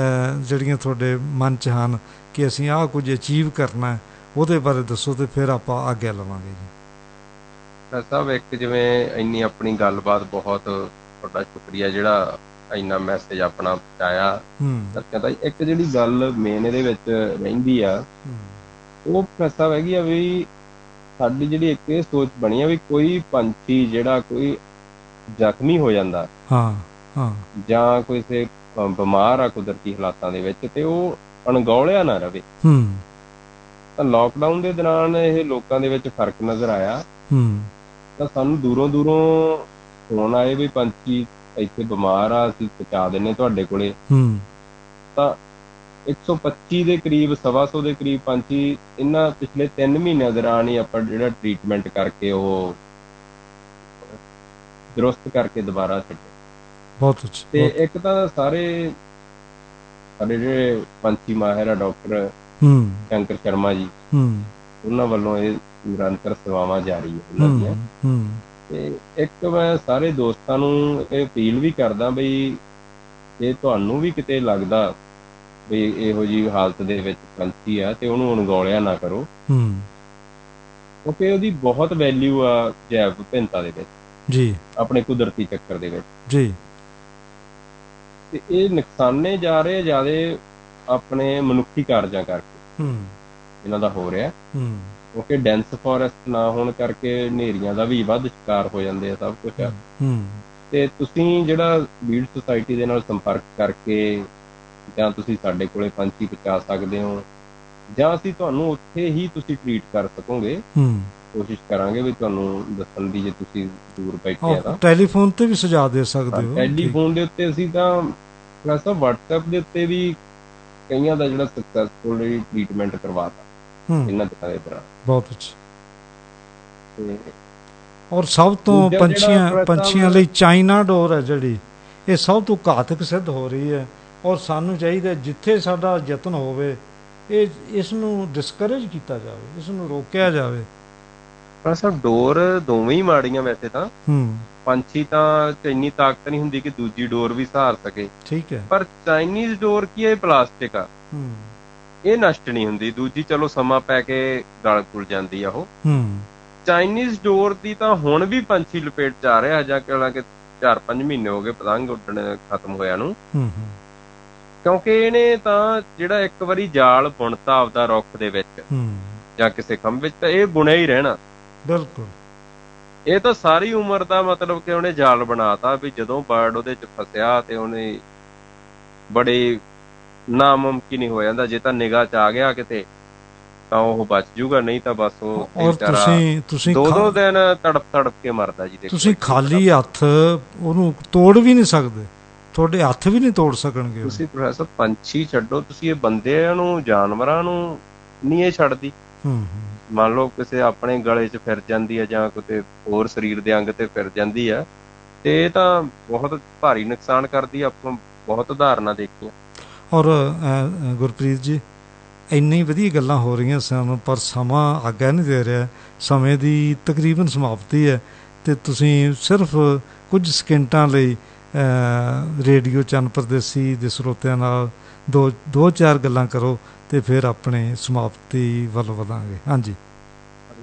ਜਿਹੜੀਆਂ ਤੁਹਾਡੇ ਮਨ 'ਚ ਹਨ ਕਿ ਅਸੀਂ ਆਹ ਕੁਝ ਅਚੀਵ ਕਰਨਾ, ਉਹਦੇ ਬਾਰੇ ਦੱਸੋ ਅਤੇ ਫਿਰ ਆਪਾਂ ਆਗਿਆ ਲਵਾਂਗੇ ਜੀ। ਸਾਹਿਬ, ਇੱਕ ਜਿਵੇਂ ਇੰਨੀ ਆਪਣੀ ਗੱਲਬਾਤ, ਬਹੁਤ ਤੁਹਾਡਾ ਸ਼ੁਕਰੀਆ ਜਿਹੜਾ ਇੰਨਾ ਮੈਸੇਜ ਆਪਣਾ ਪਹੁੰਚਾਇਆ ਦੱਸਿਆ। ਤਾਂ ਇੱਕ ਜਿਹੜੀ ਗੱਲ ਮੇਨ ਇਹਦੇ ਵਿੱਚ ਰਹਿੰਦੀ ਆ ਉਹ ਪ੍ਰੋਫੈਸਰ ਹੈਗੀ ਆ ਵੀ ਸਾਡੀ ਜਿਹੜੀ ਇੱਕ ਇਹ ਸੋਚ ਬਣੀ ਆ ਵੀ ਕੋਈ ਪੰਛੀ ਜਿਹੜਾ ਕੋਈ ਜ਼ਖਮੀ ਹੋ ਜਾਂਦਾ ਜਾਂ ਕਿਸੇ ਬਿਮਾਰ ਆ ਕੁਦਰਤੀ ਹਾਲਾਤਾਂ ਦੇ ਵਿੱਚ, ਤੇ ਉਹ ਅਣਗੌਲਿਆ ਨਾ ਰਵੇ। ਤਾਂ ਲੋਕਡਾਊਨ ਦੇ ਦੌਰਾਨ ਇਹ ਲੋਕਾਂ ਦੇ ਵਿੱਚ ਫਰਕ ਨਜ਼ਰ ਆਇਆ। ਤਾਂ ਸਾਨੂੰ ਦੂਰੋਂ ਫੋਨ ਆਏ ਵੀ ਪੰਛੀ ਇੱਥੇ ਬਿਮਾਰ ਆ, ਅਸੀਂ ਪਹੁੰਚਾ ਦਿੰਦੇ ਤੁਹਾਡੇ ਕੋਲੇ। ਤਾਂ 125 ਦੇ ਕਰੀਬ, 125 ਦੇ ਕਰੀਬ ਪੰਛੀ ਇਹਨਾਂ ਪਿਛਲੇ 3 ਮਹੀਨਿਆਂ ਦੌਰਾਨ ਹੀ ਆਪਾਂ ਜਿਹੜਾ ਟ੍ਰੀਟਮੈਂਟ ਕਰਕੇ ਉਹ ਦਰੁਸਤ ਕਰਕੇ ਦੁਬਾਰਾ ਛੱਡੇ। ਬਹੁਤ ਅੱਛਾ। ਤੇ ਇੱਕ ਤਾਂ ਸਾਡੇ ਜਿਹੜੇ ਪੰਛੀ ਮਾਹਿਰ ਆ ਡਾਕਟਰ ਸ਼ੰਕਰ ਸ਼ਰਮਾ ਜੀ, ਉਹਨਾਂ ਵੱਲੋਂ ਇਹ ਨਿਰੰਤਰ ਸੇਵਾਵਾਂ ਜਾਰੀ ਹੈ ਉਹਨਾਂ ਦੀਆਂ। ਤੇ ਇੱਕ ਮੈਂ ਸਾਰੇ ਦੋਸਤਾਂ ਨੂੰ ਇਹ ਅਪੀਲ ਵੀ ਕਰਦਾ ਬਈ ਜੇ ਤੁਹਾਨੂੰ ਵੀ ਕਿਤੇ ਲੱਗਦਾ ਵੀ ਇਹੋ ਜਿਹੀ ਹਾਲਤ ਦੇ ਵਿੱਚ ਪੰਛੀ ਆ ਤੇ ਉਹਨੂੰ ਅਣਗੌਲਿਆ ਨਾ ਕਰੋ, ਕਿਉਂਕਿ ਉਹਦੀ ਬਹੁਤ ਵੈਲਿਊ ਆ ਜੈਵ ਵਿਭਿੰਨਤਾ ਦੇ ਵਿੱਚ ਜੀ, ਆਪਣੇ ਕੁਦਰਤੀ ਚੱਕਰ ਦੇ ਵਿੱਚ ਜੀ। ਤੇ ਇਹ ਨੁਕਸਾਨੇ ਜਾ ਰਹੇ ਜ਼ਿਆਦੇ ਆਪਣੇ ਮਨੁੱਖੀ ਕਾਰਜਾਂ ਕਰਕੇ ਇਹਨਾਂ ਦਾ ਹੋ ਰਿਹਾ, ਕਿਉਂਕਿ ਡੈਂਸ ਫੋਰੈਸਟ ਨਾ ਹੋਣ ਕਰਕੇ ਹਨੇਰੀਆਂ ਦਾ ਵੀ ਵੱਧ ਸ਼ਿਕਾਰ ਹੋ ਜਾਂਦੇ ਆ, ਸਭ ਕੁਛ ਆ। ਤੇ ਤੁਸੀਂ ਜਿਹੜਾ ਬੀਡ ਸੁਸਾਇਟੀ ਦੇ ਨਾਲ ਸੰਪਰਕ ਕਰਕੇ ਜਾਂ ਤੁਸੀਂ ਸਾਡੇ ਕੋਲੇ ਪੰਛੀ ਪਹੁੰਚਾ ਸਕਦੇ ਹੋ, ਜਾਂ ਅਸੀਂ ਤੁਹਾਨੂੰ ਉੱਥੇ ਹੀ ਤੁਸੀਂ ਟਰੀਟ ਕਰ ਸਕੋਗੇ। ਕੋਸ਼ਿਸ਼ ਕਰਾਂਗੇ ਵੀ ਤੁਹਾਨੂੰ ਦੱਸਣ ਦੀ, ਜੇ ਤੁਸੀਂ ਦੂਰ ਬੈਠੇ ਆ ਤਾਂ ਟੈਲੀਫੋਨ ਤੇ ਵੀ ਸੁਝਾਅ ਦੇ ਸਕਦੇ ਹੋ। ਟੈਲੀਫੋਨ ਦੇ ਉੱਤੇ ਅਸੀਂ ਤਾਂ ਪਲੱਸ WhatsApp ਦੇ ਉੱਤੇ ਵੀ ਕਈਆਂ ਦਾ ਜਿਹੜਾ ਸਕਸੈਸਫੁਲ ਟ੍ਰੀਟਮੈਂਟ ਕਰਵਾਤਾ ਇਹਨਾਂ ਦਿਨਾਂ ਦੇ ਦੌਰਾਨ। ਬਹੁਤ ਅੱਛਾ। ਔਰ ਸਭ ਤੋਂ ਪੰਛੀਆਂ ਲਈ ਚਾਈਨਾ ਡੋਰ ਹੈ ਜਿਹੜੀ, ਇਹ ਸਭ ਤੋਂ ਘਾਤਕ ਸਿੱਧ ਹੋ ਰਹੀ ਹੈ। ਔਰ ਸਾਨੂੰ ਚਾਹੀਦਾ ਜਿੱਥੇ ਸਾਡਾ ਯਤਨ ਹੋਵੇ ਇਸ ਨੂੰ ਡਿਸਕਰੇਜ ਕੀਤਾ ਜਾਵੇ, ਇਸ ਨੂੰ ਰੋਕਿਆ ਜਾਵੇ। ਸਭ ਡੋਰ ਦੋਵੇਂ ਹੀ ਮਾੜੀਆਂ ਵੈਸੇ ਤਾਂ। ਪੰਛੀ ਤਾਂ ਇੰਨੀ ਤਾਕਤ ਨਹੀਂ ਹੁੰਦੀ ਕਿ ਦੂਜੀ ਡੋਰ ਵੀ ਸਹਾਰ ਸਕੇ, ਠੀਕ ਹੈ, ਪਰ ਚਾਈਨੀਜ਼ ਡੋਰ ਕੀ ਹੈ, ਪਲਾਸਟਿਕ ਆ, ਇਹ ਨਸ਼ਟ ਨਹੀਂ ਹੁੰਦੀ। ਦੂਜੀ ਚਲੋ ਸਮਾਂ ਪੈ ਕੇ ਗਲ ਖੁੱਲ ਜਾਂਦੀ ਆ ਉਹ। ਚਾਈਨੀਜ਼ ਡੋਰ ਦੀ ਤਾਂ ਹੁਣ ਵੀ ਪੰਛੀ ਲਪੇਟ ਚ ਆ ਰਿਹਾ, ਜਾਂ ਕਿ 4-5 ਮਹੀਨੇ ਹੋ ਗਏ ਪਤੰਗ ਉੱਡਣ ਖਤਮ ਹੋਇਆ ਨੂੰ, ਕਿਉਂਕਿ ਇਹਨੇ ਤਾਂ ਜਿਹੜਾ ਇੱਕ ਵਾਰੀ ਜਾਲ ਬੁਣਤਾ ਆਪਦਾ ਰੁੱਖ ਦੇ ਵਿੱਚ ਜਾਂ ਕਿਸੇ ਖੰਭ ਵਿੱਚ, ਤਾਂ ਇਹ ਬੁਣਿਆ ਹੀ ਰਹਿਣਾ। ਬਿਲਕੁਲ। ਇਹ ਤਾਂ ਸਾਰੀ ਉਮਰ ਦਾ ਮਤਲਬ ਕਿ ਉਹਨੇ ਜਾਲ ਬਣਾਤਾ ਵੀ ਜਦੋਂ ਬਰਡ ਉਹਦੇ ਚ ਫਸਿਆ ਤੇ ਉਹਨੇ ਬੜੇ ਨਾਮੁਮਕਿਨ ਹੀ ਹੋ ਜਾਂਦਾ। ਜੇ ਤਾਂ ਨਿਗਾਹ ਚ ਆ ਗਿਆ ਕਿਤੇ ਤਾਂ ਉਹ ਬਚ ਜੂਗਾ, ਨਹੀਂ ਤਾਂ ਬਸ ਉਹ ਤੁਸੀਂ 2-2 ਦਿਨ ਤੜਪ ਕੇ ਮਰਦਾ ਜੀ। ਤੁਸੀਂ ਖਾਲੀ ਹੱਥ ਉਹਨੂੰ ਤੋੜ ਵੀ ਨਹੀਂ ਸਕਦੇ, ਤੁਹਾਡੇ ਹੱਥ ਵੀ ਨਹੀਂ ਤੋੜ ਸਕਣਗੇ ਤੁਸੀਂ। ਪ੍ਰੋਫੈਸਰ ਪੰਛੀ ਛੱਡੋ, ਤੁਸੀਂ ਇਹ ਬੰਦਿਆਂ ਨੂੰ, ਜਾਨਵਰਾਂ ਨੂੰ ਨਹੀਂ ਇਹ ਛੱਡਦੀ। ਮੰਨ ਲਓ ਕਿਸੇ ਆਪਣੇ ਗਲੇ 'ਚ ਫਿਰ ਜਾਂਦੀ ਹੈ ਜਾਂ ਕਿਤੇ ਹੋਰ ਸਰੀਰ ਦੇ ਅੰਗ ਤੇ ਫਿਰ ਜਾਂਦੀ ਆ, ਤੇ ਇਹ ਤਾਂ ਬਹੁਤ ਭਾਰੀ ਨੁਕਸਾਨ ਕਰਦੀ ਆ। ਆਪਾਂ ਬਹੁਤ ਉਦਾਹਰਨਾਂ ਦੇਖੀਆਂ। ਔਰ ਗੁਰਪ੍ਰੀਤ ਜੀ, ਇੰਨੀ ਵਧੀਆ ਗੱਲਾਂ ਹੋ ਰਹੀਆਂ ਸਨ, ਪਰ ਸਮਾਂ ਆਗਿਆ ਨਹੀਂ ਦੇ ਰਿਹਾ। ਸਮੇਂ ਦੀ ਤਕਰੀਬਨ ਸਮਾਪਤੀ ਹੈ ਤੇ ਤੁਸੀਂ ਸਿਰਫ ਕੁਝ ਸਕਿੰਟਾਂ ਲਈ ਰੇਡੀਓ ਚੰਨ ਪਰਦੇਸੀ ਦੇ ਸਰੋਤਿਆਂ ਨਾਲ ਦੋ ਚਾਰ ਗੱਲਾਂ ਕਰੋ ਤੇ ਫਿਰ ਆਪਣੇ ਸਮਾਪਤੀ ਵੱਲ ਵਧਾਂਗੇ। ਹਾਂਜੀ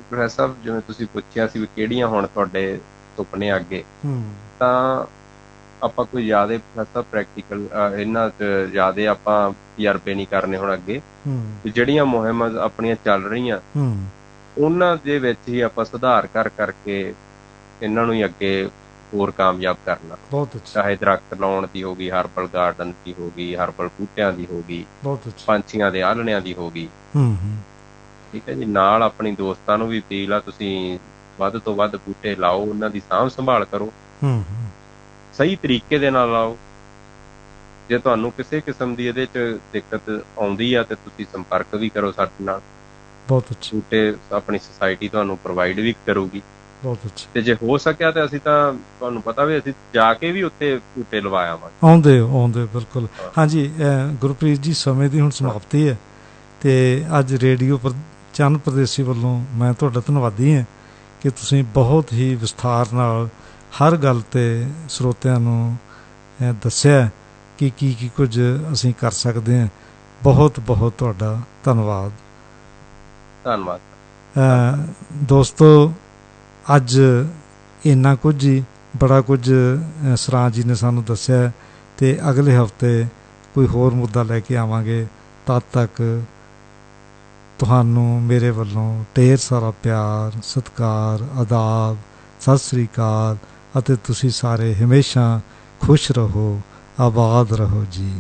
ਪ੍ਰੋਫੈਸਰ ਸਾਹਿਬ, ਜਿਵੇਂ ਤੁਸੀਂ ਪੁੱਛਿਆ ਸੀ ਵੀ ਕਿਹੜੀਆਂ ਹੁਣ ਤੁਹਾਡੇ ਸੁਪਨੇ ਅੱਗੇ, ਤਾਂ ਆਪਾਂ ਕੋਈ ਜ਼ਿਆਦਾ ਪ੍ਰੋਫੈਸਰ ਪ੍ਰੈਕਟੀਕਲ ਇਹਨਾਂ 'ਚ ਜ਼ਿਆਦਾ ਆਪਾਂ ਤਜਰਬੇ ਨਹੀਂ ਕਰਨੇ ਹੁਣ ਅੱਗੇ। ਜਿਹੜੀਆਂ ਮੁਹਿੰਮਾਂ ਆਪਣੀਆਂ ਚੱਲ ਰਹੀਆਂ ਉਹਨਾਂ ਦੇ ਵਿੱਚ ਹੀ ਆਪਾਂ ਸੁਧਾਰ ਕਰਕੇ ਇਹਨਾਂ ਨੂੰ ਹੀ ਅੱਗੇ ਹੋਰ ਕਾਮਯਾਬ ਕਰਨਾ। ਬਹੁਤ ਅੱਛਾ। ਚਾਹੇ ਦਰਖਤ ਲਾਉਣ ਦੀ ਹੋ ਗਈ, ਹਰਬਲ ਗਾਰਡਨ ਦੀ ਹੋ ਗਈ, ਹਰਬਲ ਬੂਟਿਆਂ ਦੀ ਹੋ ਗਈ, ਪੰਛੀਆਂ ਦੇ ਆਲਣਿਆਂ ਦੀ ਹੋ ਗਈ। ਠੀਕ ਹੈ ਜੀ। ਨਾਲ ਆਪਣੀ ਦੋਸਤਾਂ ਨੂੰ ਵੀ ਅਪੀਲ ਆ, ਤੁਸੀਂ ਵੱਧ ਤੋਂ ਵੱਧ ਬੂਟੇ ਲਾਓ, ਉਹਨਾਂ ਦੀ ਸਾਂਭ ਸੰਭਾਲ ਕਰੋ, ਸਹੀ ਤਰੀਕੇ ਦੇ ਨਾਲ ਲਾਓ। ਜੇ ਤੁਹਾਨੂੰ ਕਿਸੇ ਕਿਸਮ ਦੀ ਇਹਦੇ 'ਚ ਦਿੱਕਤ ਆਉਂਦੀ ਆ ਤੇ ਤੁਸੀਂ ਸੰਪਰਕ ਵੀ ਕਰੋ ਸਾਡੇ ਨਾਲ। ਬਹੁਤ ਅੱਛਾ। ਬੂਟੇ ਆਪਣੀ ਸੁਸਾਇਟੀ ਤੁਹਾਨੂੰ ਪ੍ਰੋਵਾਈਡ ਵੀ ਕਰੂਗੀ। ਬਹੁਤ ਅੱਛਾ। ਤੇ ਜੇ ਹੋ ਸਕਿਆ ਤੇ ਅਸੀਂ ਤਾਂ ਤੁਹਾਨੂੰ ਪਤਾ ਵੀ ਅਸੀਂ ਜਾ ਕੇ ਵੀ ਉੱਥੇ ਬੂਟੇ ਲਵਾ ਆਵਾਂਗੇ। ਆਉਂਦੇ ਬਿਲਕੁਲ। ਹਾਂਜੀ ਗੁਰਪ੍ਰੀਤ ਜੀ, ਸਮੇਂ ਦੀ ਹੁਣ ਸਮਾਪਤੀ ਹੈ ਤੇ ਅੱਜ ਰੇਡੀਓ ਚੰਨ ਪਰਦੇਸੀ ਵੱਲੋਂ ਮੈਂ ਤੁਹਾਡਾ ਧੰਨਵਾਦੀ ਹਾਂ ਕਿ ਤੁਸੀਂ ਬਹੁਤ ਹੀ ਵਿਸਥਾਰ ਨਾਲ ਹਰ ਗੱਲ ਤੇ ਸਰੋਤਿਆਂ ਨੂੰ ਦੱਸਿਆ ਕਿ ਕੀ ਕੁਝ ਅਸੀਂ ਕਰ ਸਕਦੇ ਹਾਂ। ਬਹੁਤ ਬਹੁਤ ਤੁਹਾਡਾ ਧੰਨਵਾਦ। ਦੋਸਤੋ, ਅੱਜ ਇੰਨਾ ਕੁਝ ਹੀ, ਬੜਾ ਕੁਝ ਸਰਾਂ ਜੀ ਨੇ ਸਾਨੂੰ ਦੱਸਿਆ ਤੇ ਅਗਲੇ ਹਫ਼ਤੇ ਕੋਈ ਹੋਰ ਮੁੱਦਾ ਲੈ ਕੇ ਆਵਾਂਗੇ। ਤਦ ਤੱਕ ਤੁਹਾਨੂੰ ਮੇਰੇ ਵੱਲੋਂ ਢੇਰ ਸਾਰਾ ਪਿਆਰ, ਸਤਿਕਾਰ, ਆਦਾਬ, ਸਤਿ ਸ੍ਰੀ ਅਕਾਲ ਅਤੇ ਤੁਸੀਂ ਸਾਰੇ ਹਮੇਸ਼ਾ ਖੁਸ਼ ਰਹੋ, ਆਬਾਦ ਰਹੋ ਜੀ।